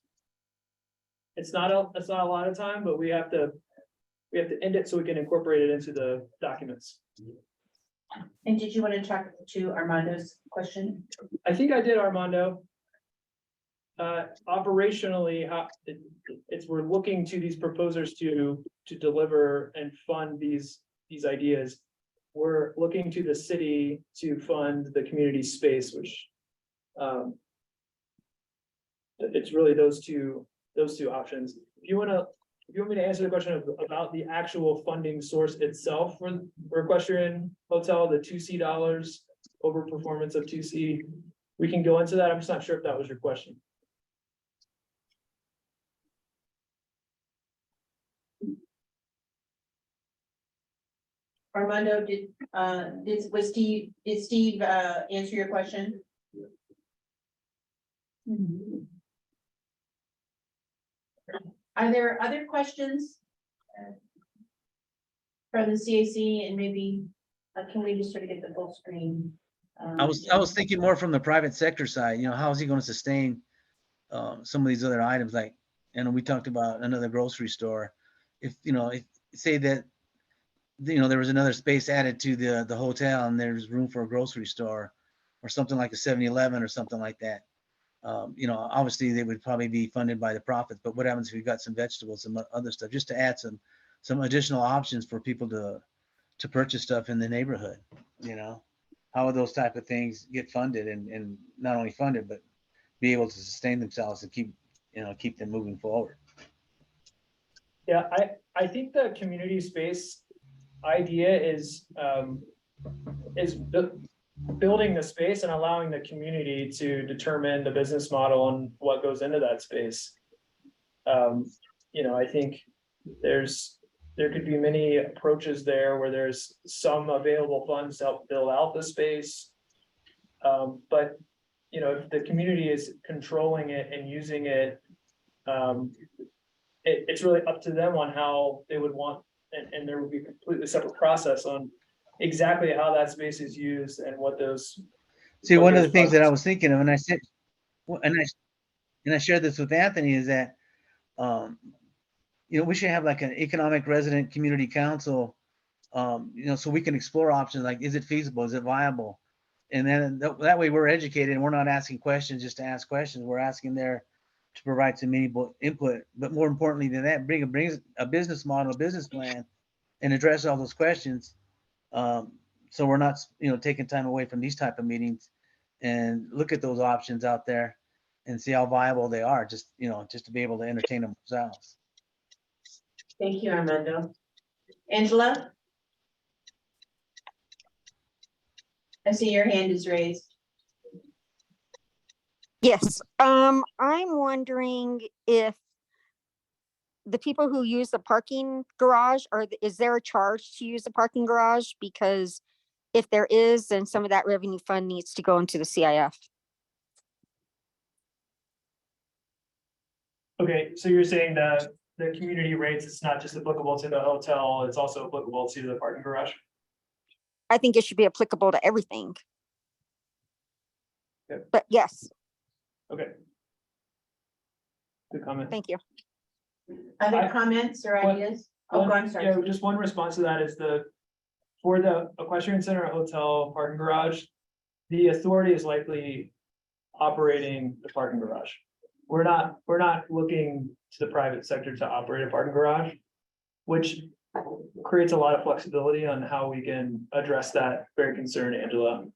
It's not a lot of time, but we have to end it so we can incorporate it into the documents. And did you want to talk to Armando's question? I think I did, Armando. Operationally, we're looking to these proposers to deliver and fund these ideas. We're looking to the city to fund the community space, which it's really those two options. If you want me to answer the question about the actual funding source itself for Equestrian Hotel, the 2C dollars over performance of 2C, we can go into that. I'm just not sure if that was your question. Armando, did Steve answer your question? Are there other questions from the CAC, and maybe can we just sort of get the full screen? I was thinking more from the private sector side. How is he going to sustain some of these other items? Like, we talked about another grocery store. If say that there was another space added to the hotel and there's room for a grocery store or something like a 7-Eleven or something like that. Obviously they would probably be funded by the profits, but what happens if you've got some vegetables, some other stuff, just to add some additional options for people to purchase stuff in the neighborhood? How would those type of things get funded and not only funded, but be able to sustain themselves and keep them moving forward? Yeah, I think the community space idea is building the space and allowing the community to determine the business model and what goes into that space. I think there's there could be many approaches there where there's some available funds to help build out the space. But, you know, if the community is controlling it and using it, it's really up to them on how they would want, and there would be a completely separate process on exactly how that space is used and what those. See, what one of those the things that I projects- was thinking of, and I said, well, and I shared this with Anthony, is that, you know, we should have like an economic resident community council, you know, so we can explore options like, is it feasible? Is it viable? And then that way we're educated and we're not asking questions just to ask questions. We're asking there to provide some meaningful input, but more importantly than that, bring a business model, a business plan, and address all those questions. So we're not, you know, taking time away from these type of meetings, and look at those options out there and see how viable they are, just, you know, just to be able to entertain them ourselves. Thank you, Armando. Angela? I see your hand is raised. Yes, I'm wondering if the people who use the parking garage, is there a charge to use the parking garage? Because if there is, then some of that revenue fund needs to go into the CIF. Okay, so you're saying that the community rates, it's not just applicable to the hotel, it's also applicable to the parking garage? I think it should be applicable to everything. Yep. But yes, Okay. Good comment. thank you. Other comments or ideas? Oh, go on, Yeah, sorry. just one response to that is for the equestrian center hotel parking garage, the authority is likely operating the parking garage. We're not looking to the private sector to operate a parking garage, which creates a lot of flexibility on how we can address that very concern, Angela.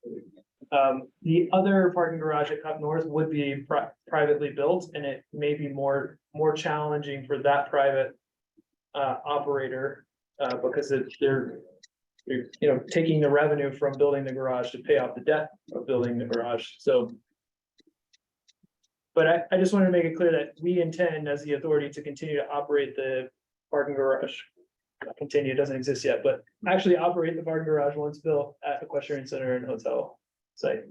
The other parking garage at Cup North would be privately built, and it may be more challenging for that private operator because they're you know, taking the revenue from building the garage to pay off the debt of building the garage. So, but I just wanted to make it clear that we intend as the authority to continue to operate the parking garage. Continue, it doesn't exist yet, but actually operate the parking garage once built at Equestrian Center and Hotel site.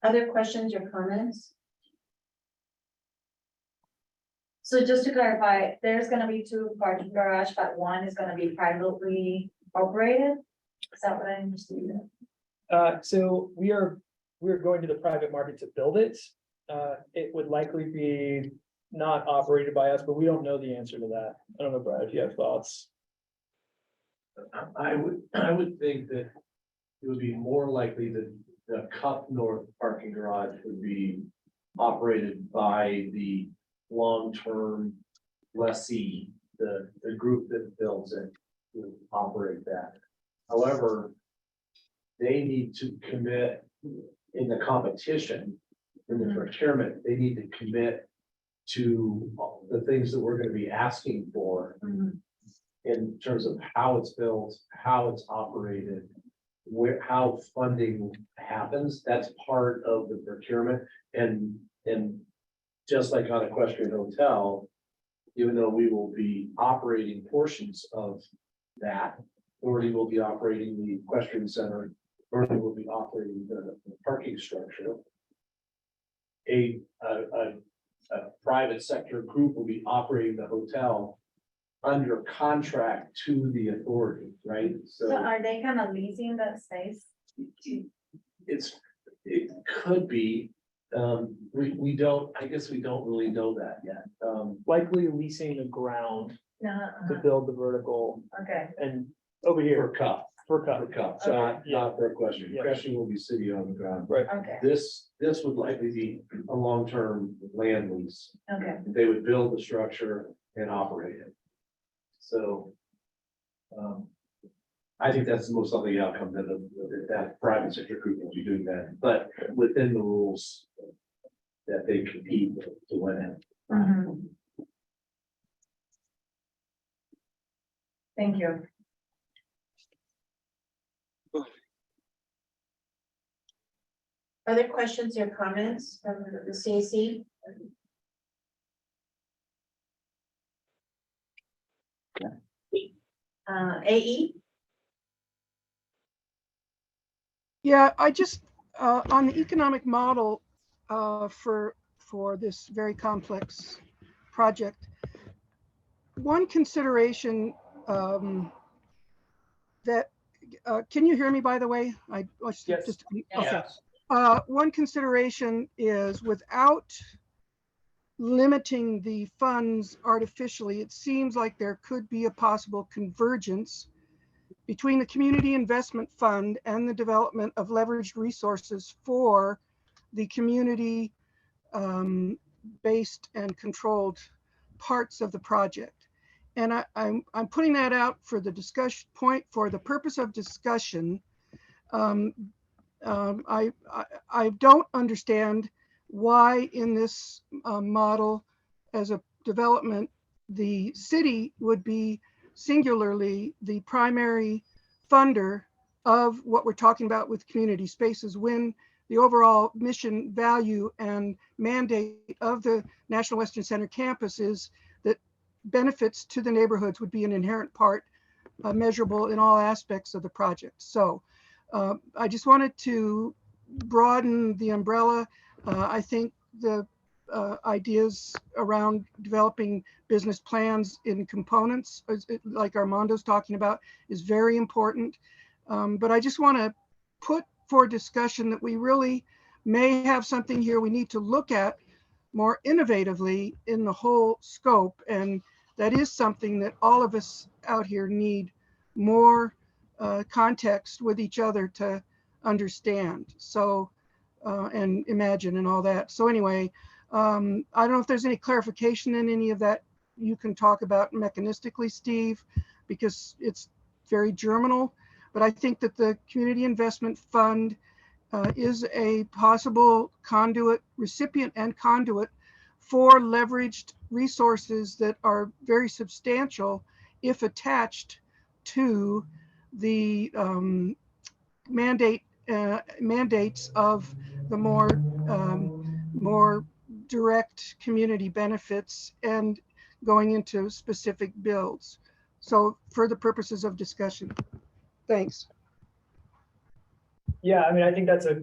Other questions or comments? So just to clarify, there's gonna be 2 parking garage, but one is gonna be privately operated? Is that what I understood? So we're going to the private market to build it. It would likely be not operated by us, but we don't know the answer to that. I don't know, Brad, if you have thoughts. I would think that it would be more likely that the Cup North parking garage would be operated by the long-term lessee, the group that builds it to operate that. However, they need to commit in the competition, in the procurement, they need to commit to the things that we're gonna be asking for in terms of how it's built, how it's operated, how funding happens. That's part of the procurement. And just like on Equestrian Hotel, even though we will be operating portions of that, Authority will be operating the Equestrian Center, Authority will be operating the parking structure. A private sector group will be operating the hotel under contract to the authority, right? So are they kind of leasing that space? It could be, we don't, I guess we don't really know that yet. Likely leasing the ground to build the vertical Okay. and over here. For For Cup, so not for Equestrian. Yeah. Equestrian will be city on the ground. Right. Okay, This would likely be a long-term land lease. okay. They would build the structure and operate it. So, I think that's the most likely outcome that private sector group will be doing that, but within the rules that they compete to win it. Thank you. Other questions or comments from the CAC? AE? Yeah, I just, on the economic model for this very complex project, one consideration that, can you hear me, by the way? Yes. Okay. One consideration is, without limiting the funds artificially, it seems like there could be a possible convergence between the Community Investment Fund and the development of leveraged resources for the community based and controlled parts of the project. And I'm putting that out for the discussion point, for the purpose of discussion. I don't understand why in this model as a development, the city would be singularly the primary funder of what we're talking about with community spaces, when the overall mission, value, and mandate of the National Western Center campus is that benefits to the neighborhoods would be an inherent part, measurable in all aspects of the project. So I just wanted to broaden the umbrella. I think the ideas around developing business plans in components, like Armando's talking about, is very important. But I just want to put for discussion that we really may have something here we need to look at more innovatively in the whole scope. And that is something that all of us out here need more context with each other to understand. So, and imagine and all that. So anyway, I don't know if there's any clarification in any of that you can talk about mechanistically, Steve, because it's very germinal. But I think that the Community Investment Fund is a possible conduit, recipient and conduit for leveraged resources that are very substantial if attached to the mandates of the more direct community benefits and going into specific builds. So for the purposes of discussion. Thanks. Yeah, I mean, I think that's a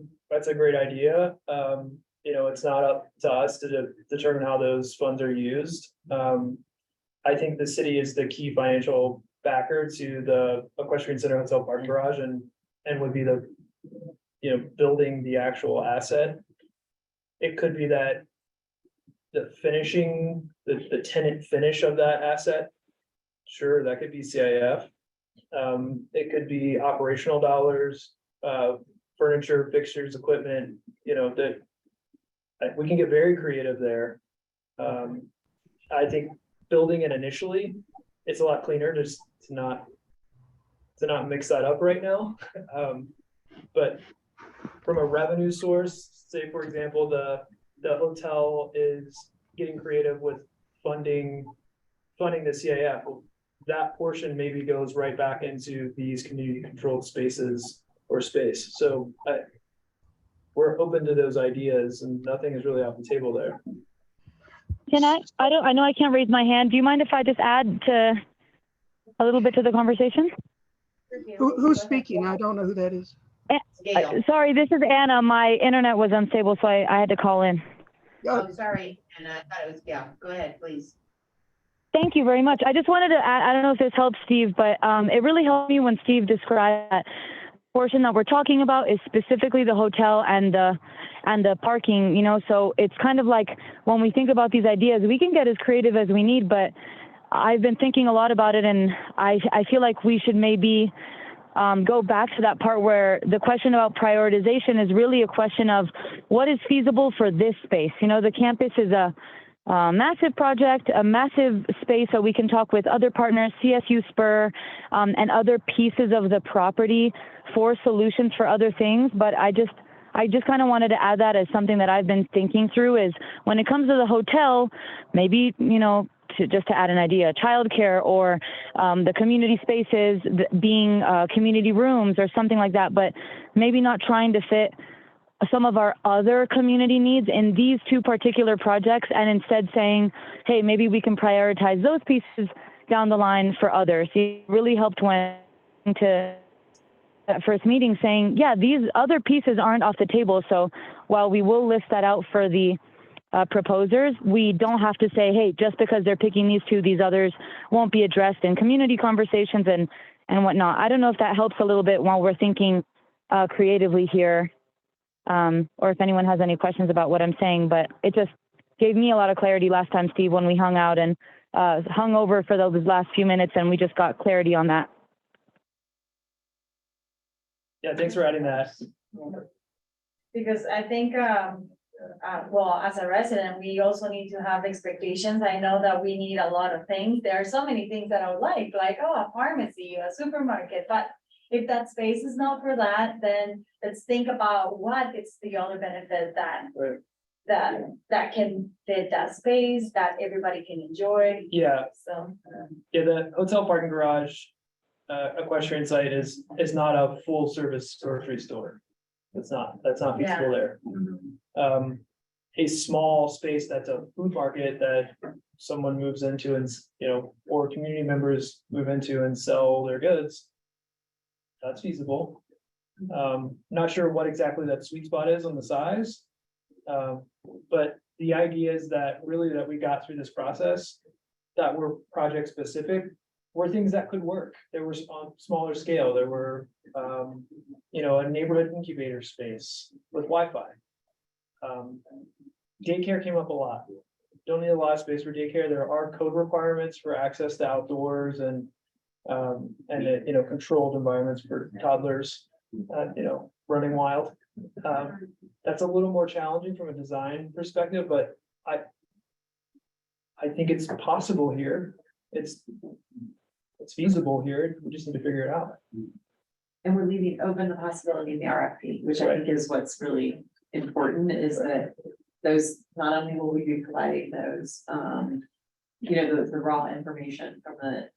great idea. You know, it's not up to us to determine how those funds are used. I think the city is the key financial backer to the Equestrian Center Hotel Parking Garage and would be the, you know, building the actual asset. It could be that the finishing, the tenant finish of that asset, sure, that could be CIF. It could be operational dollars, furniture, fixtures, equipment, you know, that we can get very creative there. I think building it initially, it's a lot cleaner just to not mix that up right now. But from a revenue source, say for example, the hotel is getting creative with funding the CIF. That portion maybe goes right back into these community controlled spaces or space. So we're open to those ideas and nothing is really off the table there. Can I know I can't raise my hand. Do you mind if I just add to a little bit to the conversation? Who's speaking? I don't know who that is. Sorry, this is Anna. My internet was unstable, so I had to call in. Oh, sorry, and I thought it was, yeah, go ahead, please. Thank you very much. I just wanted to add, I don't know if this helps Steve, but it really helped me when Steve described that portion that we're talking about is specifically the hotel and the parking, you know, so it's kind of like when we think about these ideas, we can get as creative as we need, but I've been thinking a lot about it, and I feel like we should maybe go back to that part where the question about prioritization is really a question of what is feasible for this space. You know, the campus is a massive project, a massive space, so we can talk with other partners, CSU Spur, and other pieces of the property for solutions for other things. But I just kind of wanted to add that as something that I've been thinking through is when it comes to the hotel, maybe, you know, just to add an idea, childcare or the community spaces being community rooms or something like that, but maybe not trying to fit some of our other community needs in these two particular projects, and instead saying, hey, maybe we can prioritize those pieces down the line for others. He really helped when to that first meeting saying, yeah, these other pieces aren't off the table. So while we will list that out for the proposers, we don't have to say, hey, just because they're picking these two, these others won't be addressed in community conversations and whatnot. I don't know if that helps a little bit while we're thinking creatively here, or if anyone has any questions about what I'm saying, but it just gave me a lot of clarity last time, Steve, when we hung out and hung over for those last few minutes, and we just got clarity on that. Yeah, thanks for adding that. Because I think, well, as a resident, we also need to have expectations. I know that we need a lot of things. There are so many things that I would like, oh, a pharmacy, a supermarket, but if that space is not for that, then let's think about what is the other benefit that Right. that can fit that space, that everybody can enjoy. Yeah. So. Yeah, the hotel parking garage, equestrian site is not a full service grocery store. That's not feasible Yeah. there. A small space that's a food market that someone moves into and, or community members move into and sell their goods. That's feasible. Not sure what exactly that sweet spot is on the size. But the idea is that really that we got through this process that were project specific were things that could work. There was on smaller scale. There were, a neighborhood incubator space with Wi-Fi. Daycare came up a lot. Don't need a lot of space for daycare. There are code requirements for access to outdoors and controlled environments for toddlers, running wild. That's a little more challenging from a design perspective, but I think it's possible here. It's feasible here. We just need to figure it out. And we're leaving open the possibility in the RFP, which I think is what's really important, is that those, not only will we be providing those, the raw information from the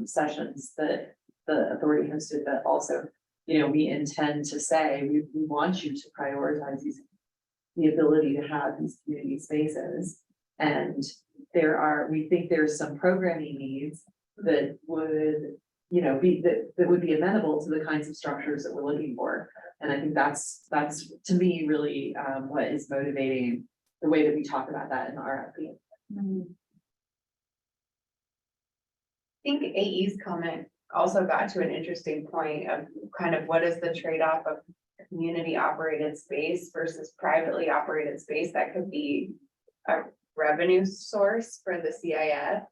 sessions that the authority hosted, but also, we intend to say, we want you to prioritize the ability to have these community spaces. And we think there's some programming needs that would, that would be amenable to the kinds of structures that we're looking for. And I think that's to me really what is motivating the way that we talk about that in the RFP. I think AE's comment also got to an interesting point of kind of what is the trade-off of community operated space versus privately operated space that could be a revenue source for the CIF,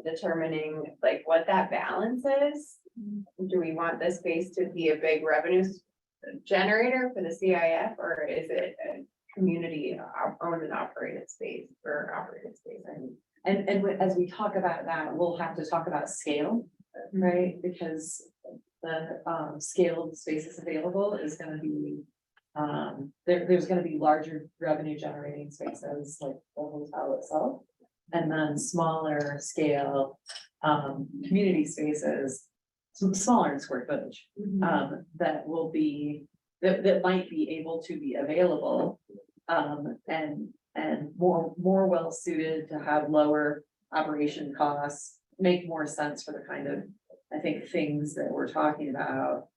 determining like what that balance is. Do we want this space to be a big revenue generator for the CIF, or is it a community owned and operated space or operated space? And as we talk about that, we'll have to talk about scale, right? Because the scale of the spaces available is going to be, there's going to be larger revenue generating spaces like the hotel itself, and then smaller scale community spaces, some smaller in square footage, that will be, that might be able to be available, and more well suited to have lower operation costs, make more sense for the kind of, I think, things that we're talking about.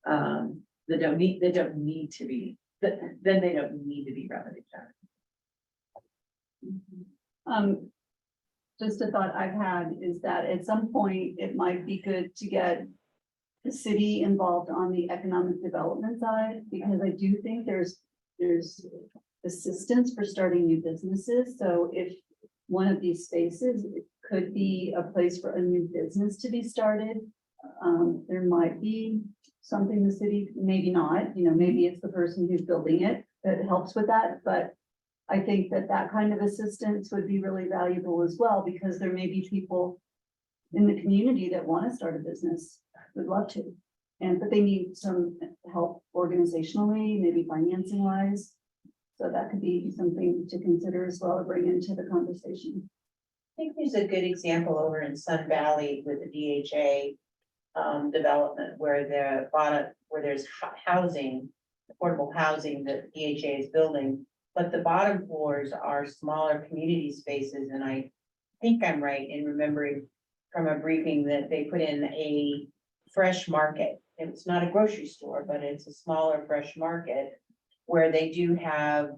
That don't need to be revenue generating. Just a thought I've had is that at some point, it might be good to get the city involved on the economic development side, because I do think there's assistance for starting new businesses. So if one of these spaces, it could be a place for a new business to be started. There might be something the city, maybe not, maybe it's the person who's building it that helps with that, but I think that kind of assistance would be really valuable as well, because there may be people in the community that want to start a business, would love to, but they need some help organizationally, maybe financing wise. So that could be something to consider as well, to bring into the conversation. I think there's a good example over in Sun Valley with the DHA development where there's housing, affordable housing that DHA is building, but the bottom floors are smaller community spaces. And I think I'm right in remembering from a briefing that they put in a fresh market. It's not a grocery store, but it's a smaller fresh market where they do have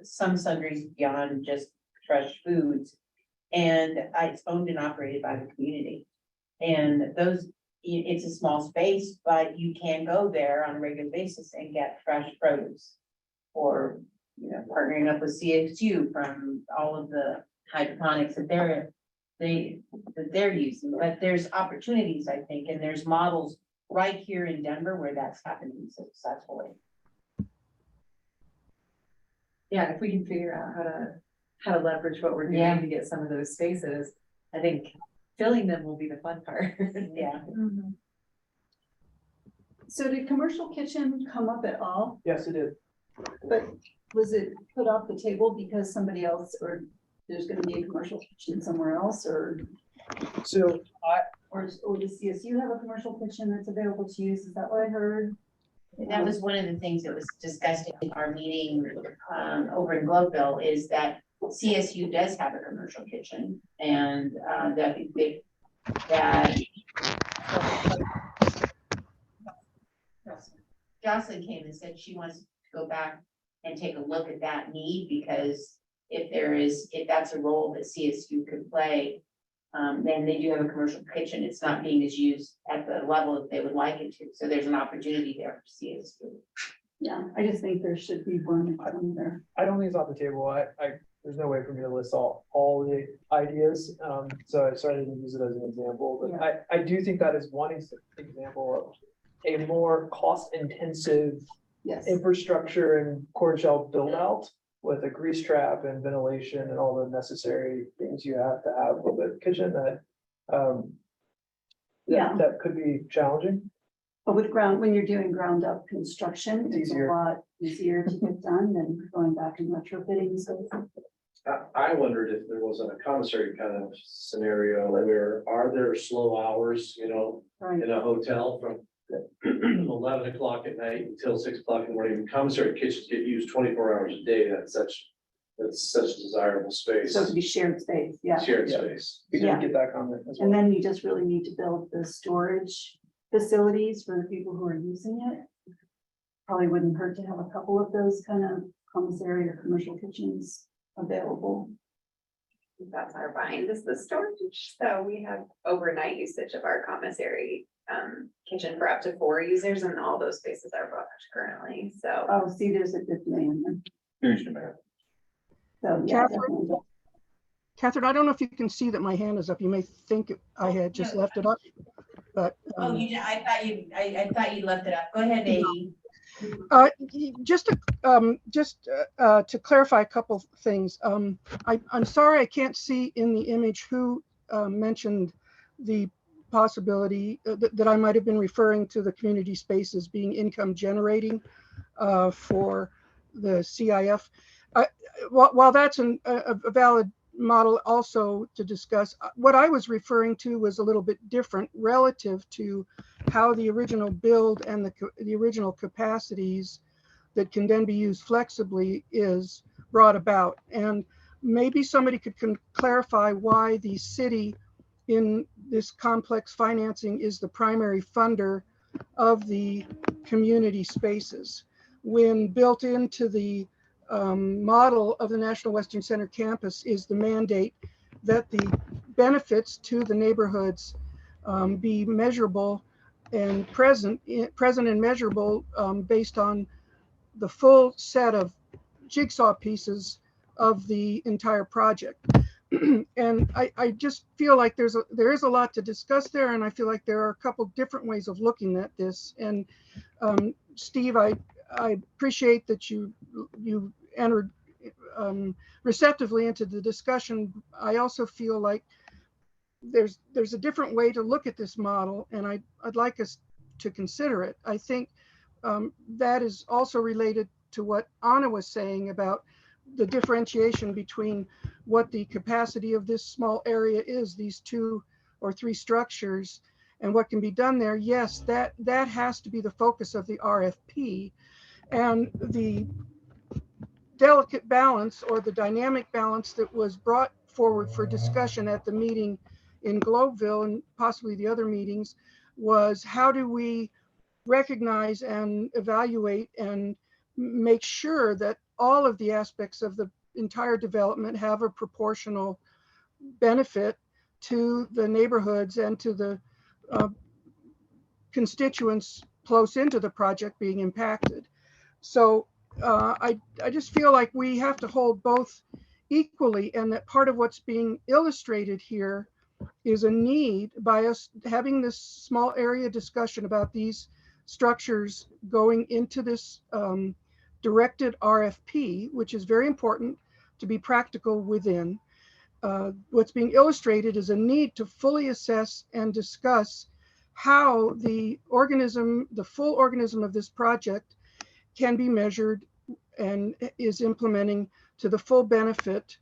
some sundries beyond just fresh foods. And it's owned and operated by the community. And it's a small space, but you can go there on a regular basis and get fresh produce. Or, partnering up with CSU from all of the hydroponics that they're using. But there's opportunities, I think, and there's models right here in Denver where that's happening successfully. Yeah, if we can figure out how to leverage what we're doing to get some of those spaces, I think filling them will be the fun part. Yeah. So did commercial kitchen come up at all? Yes, it did. But was it put off the table because somebody else, or there's gonna be a commercial kitchen somewhere else, or? So Or does CSU have a commercial kitchen that's available to use? Is that what I heard? That was one of the things that was discussed in our meeting, over in Gloveville, is that CSU does have a commercial kitchen, and, Jocelyn came and said she wants to go back and take a look at that need, because if that's a role that CSU could play, then they do have a commercial kitchen. It's not being as used at the level that they would like it to. So there's an opportunity there for CSU. Yeah, I just think there should be one on there. I don't think it's off the table. There's no way for me to list all the ideas. So I started to use it as an example, but I do think that is one example of a more cost intensive infrastructure and core shell build out with a grease trap and ventilation and all the necessary things you have to have with a kitchen that could be challenging. But when you're doing ground up construction, it's a lot easier to get done than going back and retrofitting. So I wondered if there wasn't a commissary kind of scenario where are there slow hours, in a hotel from 11 o'clock at night until 6 o'clock in the morning. Commissary kitchens get used 24 hours a day. That's such desirable space. it could be shared space, Shared space. We didn't get that comment as well. And then you just really need to build the storage facilities for the people who are using it. Probably wouldn't hurt to have a couple of those kind of commissary or commercial kitchens available. That's our bind, is the storage. So we have overnight usage of our commissary kitchen for up to 4 users, and all those spaces are booked currently. So See, there's a good demand. Huge demand. So Catherine, I don't know if you can see that my hand is up. You may think I had just left it up, but. I thought you left it up. Go ahead, Amy. Just to clarify a couple things. I'm sorry I can't see in the image who mentioned the possibility that I might have been referring to the community spaces being income generating for the CIF. While that's a valid model also to discuss, what I was referring to was a little bit different relative to how the original build and the original capacities that can then be used flexibly is brought about. And maybe somebody could clarify why the city in this complex financing is the primary funder of the community spaces. When built into the model of the National Western Center campus is the mandate that the benefits to the neighborhoods be measurable and present and measurable based on the full set of jigsaw pieces of the entire project. And I just feel like there is a lot to discuss there, and I feel like there are a couple different ways of looking at this. And Steve, I appreciate that you entered receptively into the discussion. I also feel like there's a different way to look at this model, and I'd like us to consider it. I think that is also related to what Anna was saying about the differentiation between what the capacity of this small area is, these 2 or 3 structures, and what can be done there. Yes, that has to be the focus of the RFP, and the delicate balance or the dynamic balance that was brought forward for discussion at the meeting in Globeville and possibly the other meetings was how do we recognize and evaluate and make sure that all of the aspects of the entire development have a proportional benefit to the neighborhoods and to the constituents close into the project being impacted. So I just feel like we have to hold both equally, and that part of what's being illustrated here is a need by us having this small area discussion about these structures going into this directed RFP, which is very important to be practical within. What's being illustrated is a need to fully assess and discuss how the full organism of this project can be measured and is implementing to the full benefit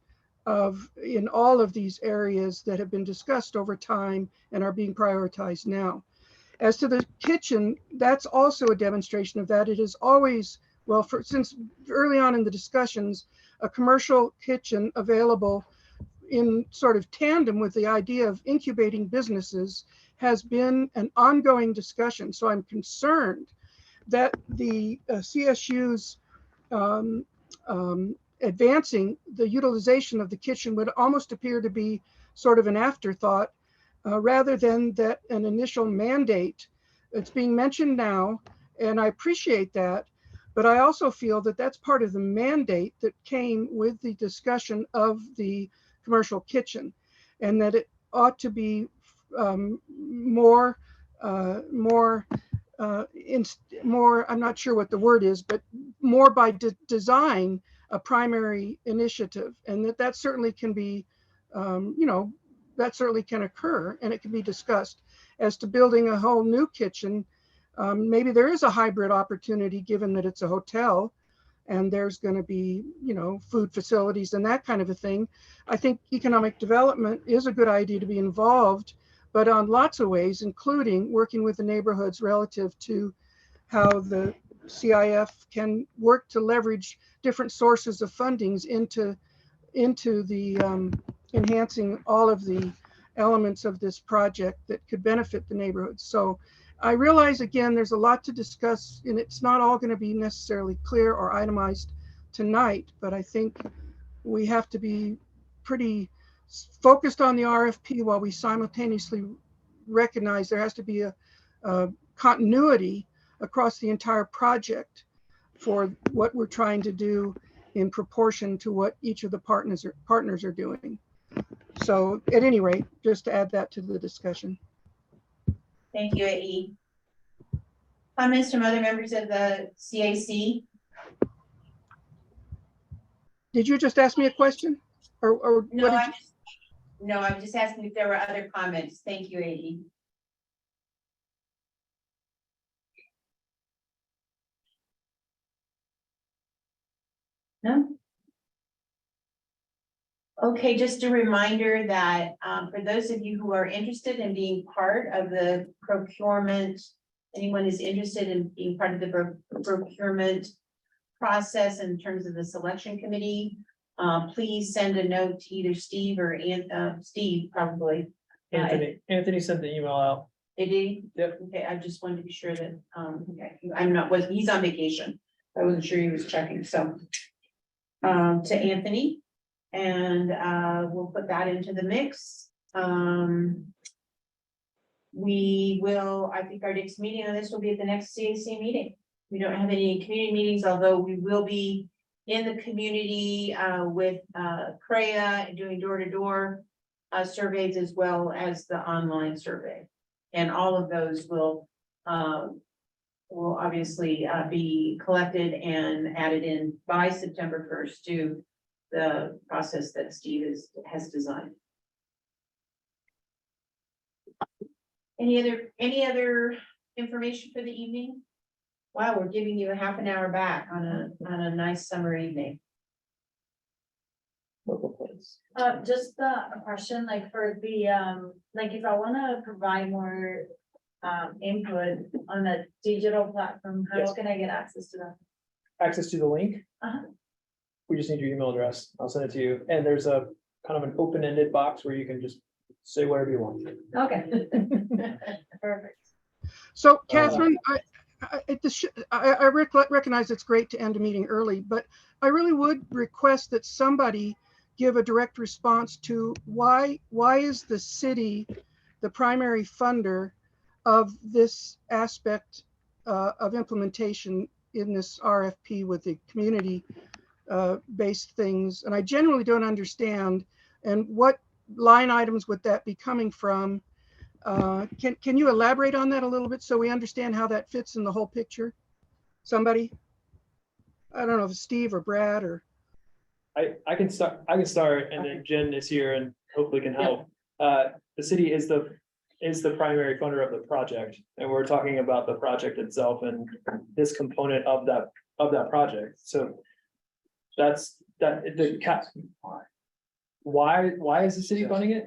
of in all of these areas that have been discussed over time and are being prioritized now. As to the kitchen, that's also a demonstration of that. It is always, well, since early on in the discussions, a commercial kitchen available in sort of tandem with the idea of incubating businesses has been an ongoing discussion. So I'm concerned that the CSU's advancing the utilization of the kitchen would almost appear to be sort of an afterthought rather than that an initial mandate. It's being mentioned now, and I appreciate that, but I also feel that that's part of the mandate that came with the discussion of the commercial kitchen, and that it ought to be more, I'm not sure what the word is, but more by design, a primary initiative, and that certainly can be, that certainly can occur, and it can be discussed. As to building a whole new kitchen, maybe there is a hybrid opportunity given that it's a hotel and there's going to be, food facilities and that kind of a thing. I think economic development is a good idea to be involved, but on lots of ways, including working with the neighborhoods relative to how the CIF can work to leverage different sources of fundings into the enhancing all of the elements of this project that could benefit the neighborhoods. So I realize, again, there's a lot to discuss, and it's not all going to be necessarily clear or itemized tonight, but I think we have to be pretty focused on the RFP while we simultaneously recognize there has to be a continuity across the entire project for what we're trying to do in proportion to what each of the partners are doing. So at any rate, just to add that to the discussion. Thank you, A.E. Comments from other members of the CAC? Did you just ask me a question? Or no, I'm just asking if there were other comments. Thank you, A.E. No? Okay, just a reminder that for those of you who are interested in being part of the procurement, anyone is interested in being part of the procurement process in terms of the selection committee, please send a note to either Steve or Steve, probably. Anthony sent the email out. Did he? Yep. Okay, I just wanted to be sure that he's on vacation. I wasn't sure he was checking, so to Anthony. And we'll put that into the mix. We will, I think our next meeting on this will be at the next CAC meeting. We don't have any community meetings, although we will be in the community with CREA doing door-to-door surveys as well as the online survey. And all of those will obviously be collected and added in by September 1st to the process that Steve has designed. Any other information for the evening? Wow, we're giving you a half an hour back on a nice summer evening. Just a question, like for the like if I want to provide more input on the digital platform, how Yes. can I get access to that? Access to the link. We just need your email address. I'll send it to you. And there's a kind of an open-ended box where you can just say whatever you want. Okay. Perfect. So Catherine, I recognize it's great to end a meeting early, but I really would request that somebody give a direct response to why is the city the primary funder of this aspect of implementation in this RFP with the community based things. And I genuinely don't understand. And what line items would that be coming from? Can you elaborate on that a little bit so we understand how that fits in the whole picture? Somebody? I don't know if it's Steve or Brad or. I can start, and then Jen is here and hopefully can help. The city is the primary funder of the project, and we're talking about the project itself and this component of that project. So that's the CAC. Why is the city funding it?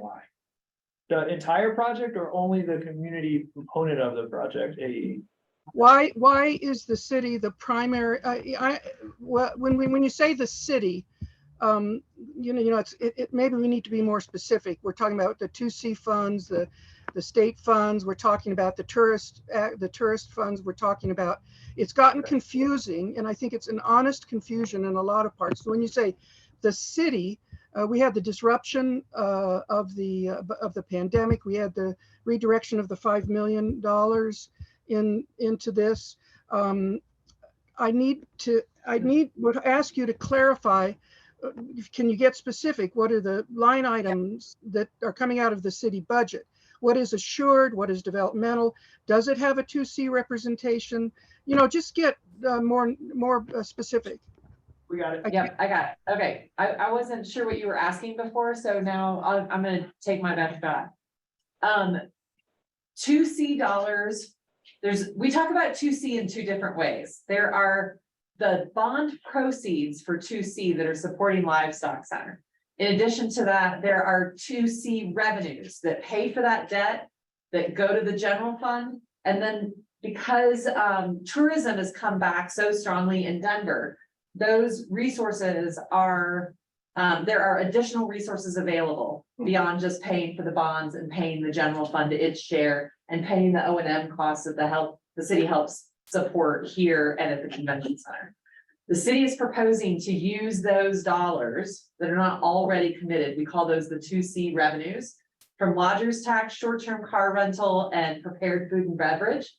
The entire project or only the community component of the project, AE? Why is the city the primary? When you say the city, maybe we need to be more specific. We're talking about the 2C funds, the state funds. We're talking about the tourist funds. We're talking about. It's gotten confusing, and I think it's an honest confusion in a lot of parts. So when you say the city, we had the disruption of the pandemic. We had the redirection of the $5 million into this. I would ask you to clarify. Can you get specific? What are the line items that are coming out of the city budget? What is assured? What is developmental? Does it have a 2C representation? Just get more specific. We got it. Yep, I got it. Okay. I wasn't sure what you were asking before, so now I'm gonna take my best shot. 2C dollars, we talk about 2C in two different ways. There are the bond proceeds for 2C that are supporting livestock center. In addition to that, there are 2C revenues that pay for that debt that go to the general fund. And then because tourism has come back so strongly in Denver, those resources are, there are additional resources available beyond just paying for the bonds and paying the general fund its share and paying the O&M costs that the city helps support here and at the convention center. The city is proposing to use those dollars that are not already committed. We call those the 2C revenues from lodgers tax, short-term car rental, and prepared food and beverage.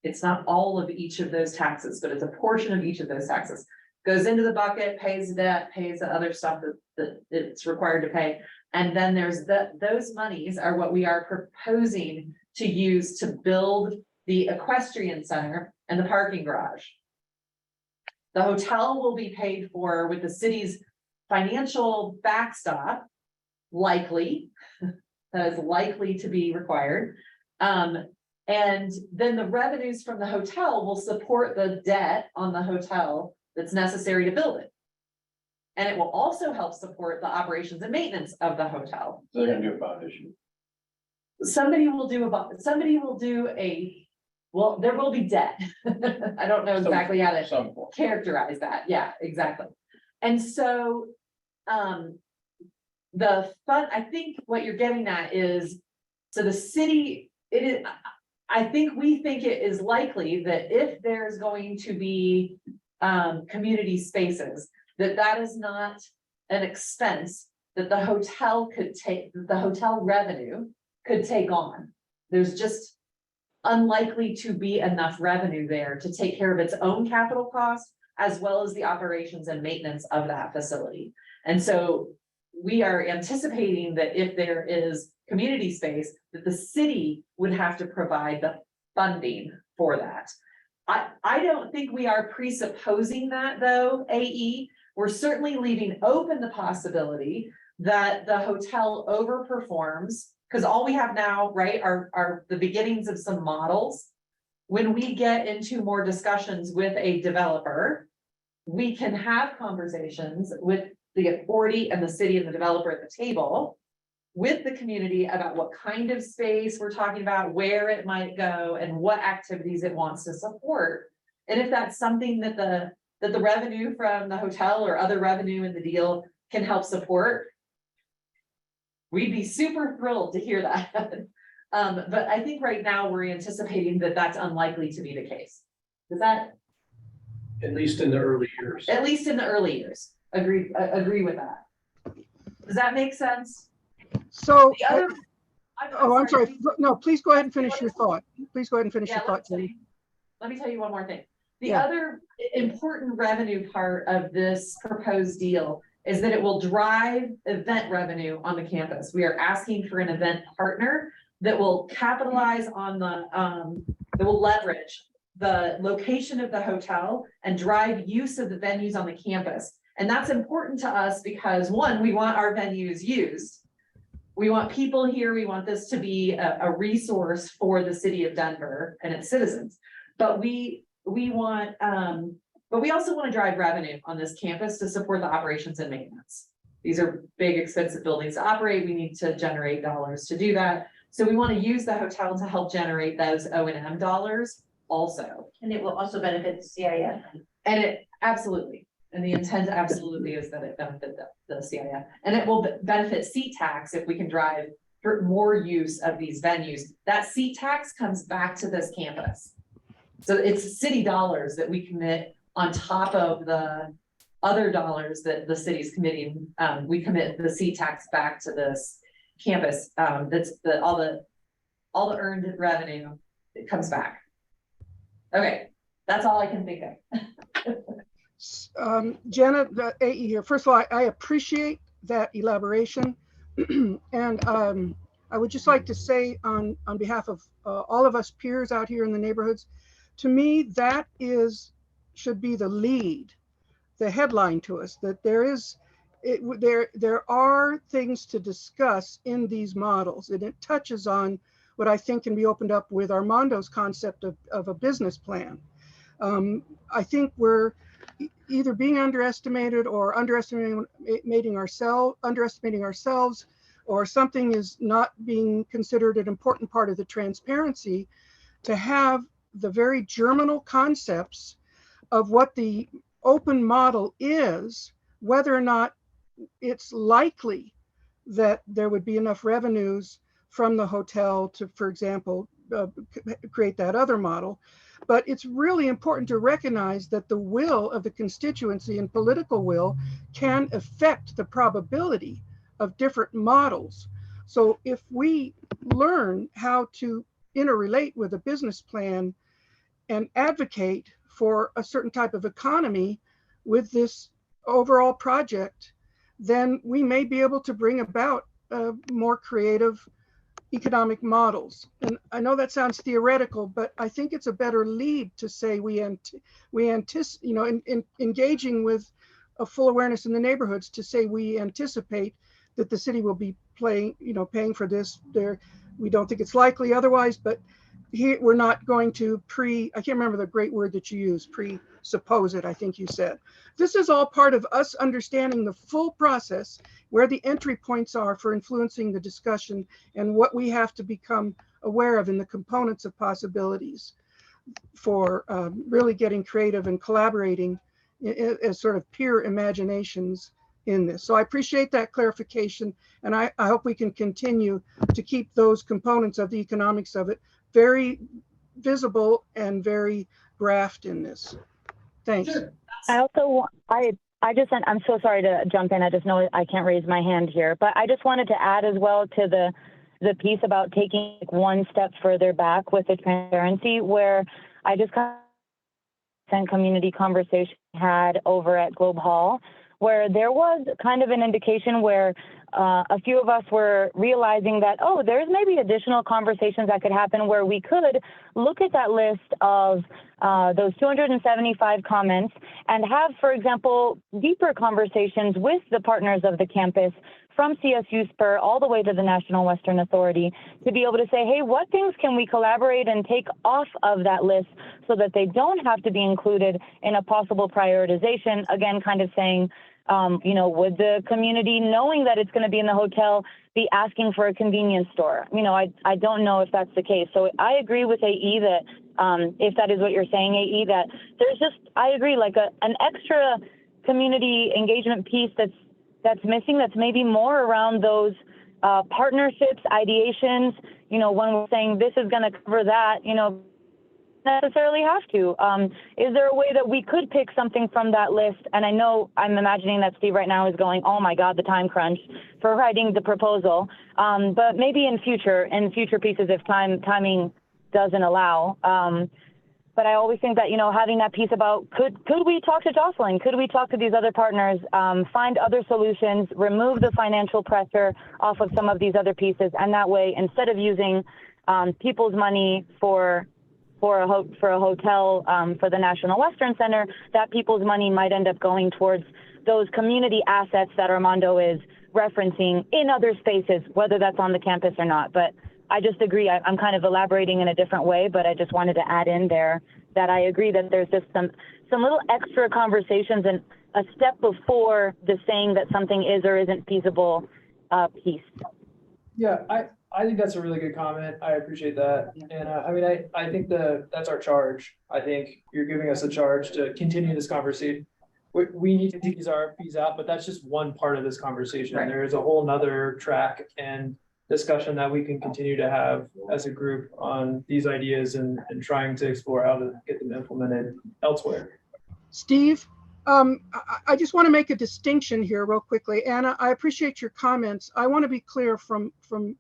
It's not all of each of those taxes, but it's a portion of each of those taxes. Goes into the bucket, pays the debt, pays the other stuff that it's required to pay. And then there's those monies are what we are proposing to use to build the equestrian center and the parking garage. The hotel will be paid for with the city's financial backstop, likely, that is likely to be required. And then the revenues from the hotel will support the debt on the hotel that's necessary to build it. And it will also help support the operations and maintenance of the hotel. So they're gonna do a bond issue. Somebody will do well, there will be debt. I don't know exactly how to characterize that. Yeah, exactly. And so, the fund, I think what you're getting at is, so the city, we think it is likely that if there's going to be community spaces, that is not an expense that the hotel could take, the hotel revenue could take on. There's just unlikely to be enough revenue there to take care of its own capital costs, as well as the operations and maintenance of that facility. And so we are anticipating that if there is community space, that the city would have to provide the funding for that. I don't think we are presupposing that though, AE. We're certainly leaving open the possibility that the hotel overperforms, because all we have now, right, are the beginnings of some models. When we get into more discussions with a developer, we can have conversations with the authority and the city and the developer at the table with the community about what kind of space we're talking about, where it might go, and what activities it wants to support. And if that's something that the revenue from the hotel or other revenue in the deal can help support, We'd be super thrilled to hear that. But I think right now we're anticipating that that's unlikely to be the case. Does that, At least in the early years. at least in the early years, agree with that? Does that make sense? So, The other, I'm sorry. No, please go ahead and finish your thought. Please go ahead and finish your thought, Jenny. Let me tell you one more thing. The Yeah. other important revenue part of this proposed deal is that it will drive event revenue on the campus. We are asking for an event partner that will capitalize on the, that will leverage the location of the hotel and drive use of the venues on the campus. And that's important to us because one, we want our venues used. We want people here. We want this to be a resource for the city of Denver and its citizens. But we want, but we also want to drive revenue on this campus to support the operations and maintenance. These are big, expensive buildings to operate. We need to generate dollars to do that. So we want to use the hotel to help generate those O&M dollars also. And it will also benefit CIF. And it absolutely, and the intent absolutely is that it benefit the CIF. And it will benefit seat tax if we can drive for more use of these venues. That seat tax comes back to this campus. So it's city dollars that we commit on top of the other dollars that the city's committing. We commit the seat tax back to this campus. That's all the earned revenue, it comes back. Okay, that's all I can think of. Jenna, the AE here. First of all, I appreciate that elaboration. And I would just like to say on behalf of all of us peers out here in the neighborhoods, to me, that should be the lead, the headline to us, that there are things to discuss in these models, and it touches on what I think can be opened up with Armando's concept of a business plan. I think we're either being underestimated or underestimating ourselves, or something is not being considered an important part of the transparency to have the very germinal concepts of what the open model is, whether or not it's likely that there would be enough revenues from the hotel to, for example, create that other model. But it's really important to recognize that the will of the constituency and political will can affect the probability of different models. So if we learn how to interrelate with a business plan and advocate for a certain type of economy with this overall project, then we may be able to bring about more creative economic models. And I know that sounds theoretical, but I think it's a better lead to say we anticipate, in engaging with a full awareness in the neighborhoods, to say we anticipate that the city will be paying for this. We don't think it's likely otherwise, but here we're not going to I can't remember the great word that you used, presuppose it, I think you said. This is all part of us understanding the full process, where the entry points are for influencing the discussion, and what we have to become aware of in the components of possibilities for really getting creative and collaborating as sort of peer imaginations in this. So I appreciate that clarification, and I hope we can continue to keep those components of the economics of it very visible and very graphed in this. Thanks. Sure. I'm so sorry to jump in. I just know I can't raise my hand here, but I just wanted to add as well to the piece about taking one step further back with the transparency, where I just community conversation had over at Globe Hall, where there was kind of an indication where a few of us were realizing that, oh, there's maybe additional conversations that could happen where we could look at that list of those 275 comments and have, for example, deeper conversations with the partners of the campus from CSU Spur all the way to the National Western Authority to be able to say, hey, what things can we collaborate and take off of that list so that they don't have to be included in a possible prioritization? Again, kind of saying, would the community, knowing that it's going to be in the hotel, be asking for a convenience store? I don't know if that's the case. So I agree with AE that if that is what you're saying, AE, that there's I agree, like an extra community engagement piece that's missing, that's maybe more around those partnerships, ideations, you know, when we're saying this is going to cover that, you know, necessarily have to. Is there a way that we could pick something from that list? And I know I'm imagining that Steve right now is going, oh my God, the time crunch for writing the proposal. But maybe in future pieces, if timing doesn't allow. But I always think that, you know, having that piece about could we talk to Jocelyn? Could we talk to these other partners, find other solutions, remove the financial pressure off of some of these other pieces? And that way, instead of using people's money for a hotel for the National Western Center, that people's money might end up going towards those community assets that Armando is referencing in other spaces, whether that's on the campus or not. But I just agree. I'm kind of elaborating in a different way, but I just wanted to add in there that I agree that there's just some little extra conversations and a step before the saying that something is or isn't feasible piece. Yeah, I think that's a really good comment. I appreciate that. And I mean, I think that's our charge. I think you're giving us a charge to continue this conversation. We need to take these RFPs out, but that's just one part of this conversation. Right. There is a whole nother track and discussion that we can continue to have as a group on these ideas and trying to explore how to get them implemented elsewhere. Steve, I just want to make a distinction here real quickly. Anna, I appreciate your comments. I want to be clear from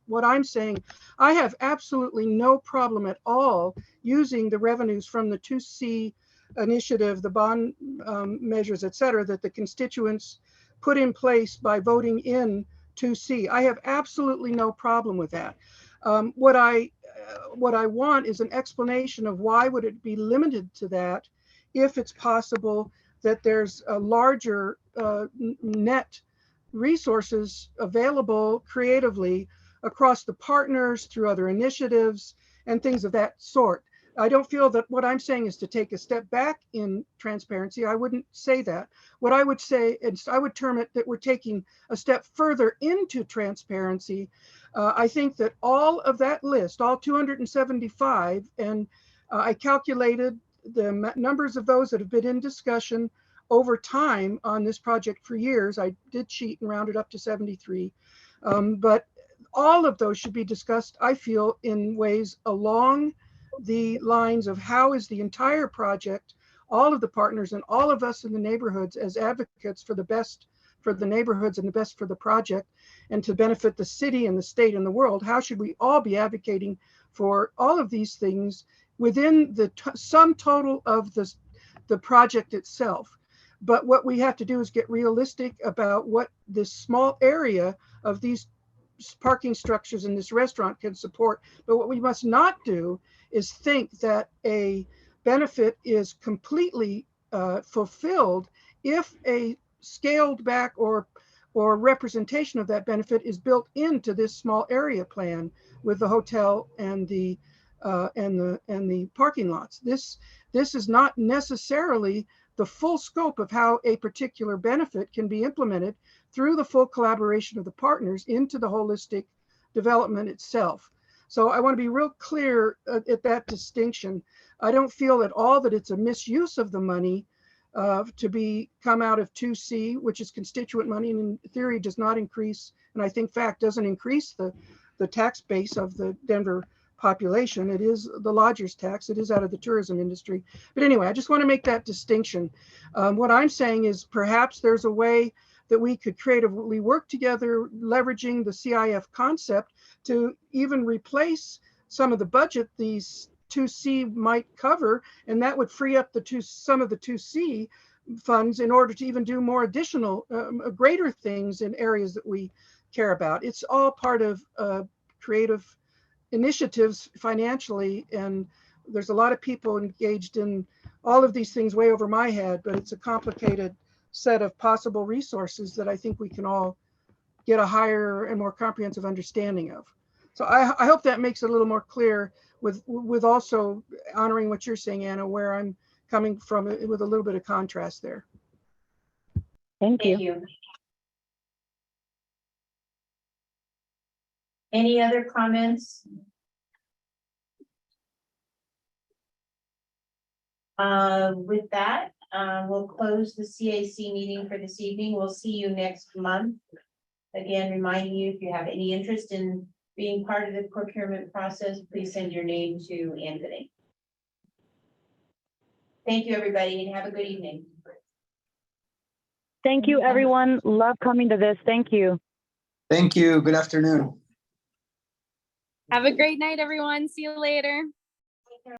what I'm saying. I have absolutely no problem at all using the revenues from the 2C initiative, the bond measures, et cetera, that the constituents put in place by voting in 2C. I have absolutely no problem with that. What I want is an explanation of why would it be limited to that if it's possible that there's a larger net resources available creatively across the partners through other initiatives and things of that sort. I don't feel that what I'm saying is to take a step back in transparency. I wouldn't say that. What I would say is I would term it that we're taking a step further into transparency. I think that all of that list, all 275, and I calculated the numbers of those that have been in discussion over time on this project for years. I did cheat and rounded up to 73. But all of those should be discussed, I feel, in ways along the lines of how is the entire project, all of the partners and all of us in the neighborhoods as advocates for the best for the neighborhoods and the best for the project and to benefit the city and the state and the world, how should we all be advocating for all of these things within the sum total of the project itself? But what we have to do is get realistic about what this small area of these parking structures in this restaurant can support. But what we must not do is think that a benefit is completely fulfilled if a scaled back or representation of that benefit is built into this small area plan with the hotel and the parking lots. This is not necessarily the full scope of how a particular benefit can be implemented through the full collaboration of the partners into the holistic development itself. So I want to be real clear at that distinction. I don't feel at all that it's a misuse of the money to come out of 2C, which is constituent money, and in theory does not increase, and I think fact doesn't increase the tax base of the Denver population. It is the lodger's tax. It is out of the tourism industry. But anyway, I just want to make that distinction. What I'm saying is perhaps there's a way that we could creatively work together, leveraging the CIF concept to even replace some of the budget these 2C might cover, and that would free up some of the 2C funds in order to even do more additional, greater things in areas that we care about. It's all part of creative initiatives financially, and there's a lot of people engaged in all of these things way over my head, but it's a complicated set of possible resources that I think we can all get a higher and more comprehensive understanding of. So I hope that makes it a little more clear with also honoring what you're saying, Anna, where I'm coming from with a little bit of contrast there. Thank you. Any other comments? With that, we'll close the CAC meeting for this evening. We'll see you next month. Again, reminding you, if you have any interest in being part of the procurement process, please send your name to Anthony. Thank you, everybody, and have a good evening. Thank you, everyone. Love coming to this. Thank you. Thank you. Good afternoon. Have a great night, everyone. See you later.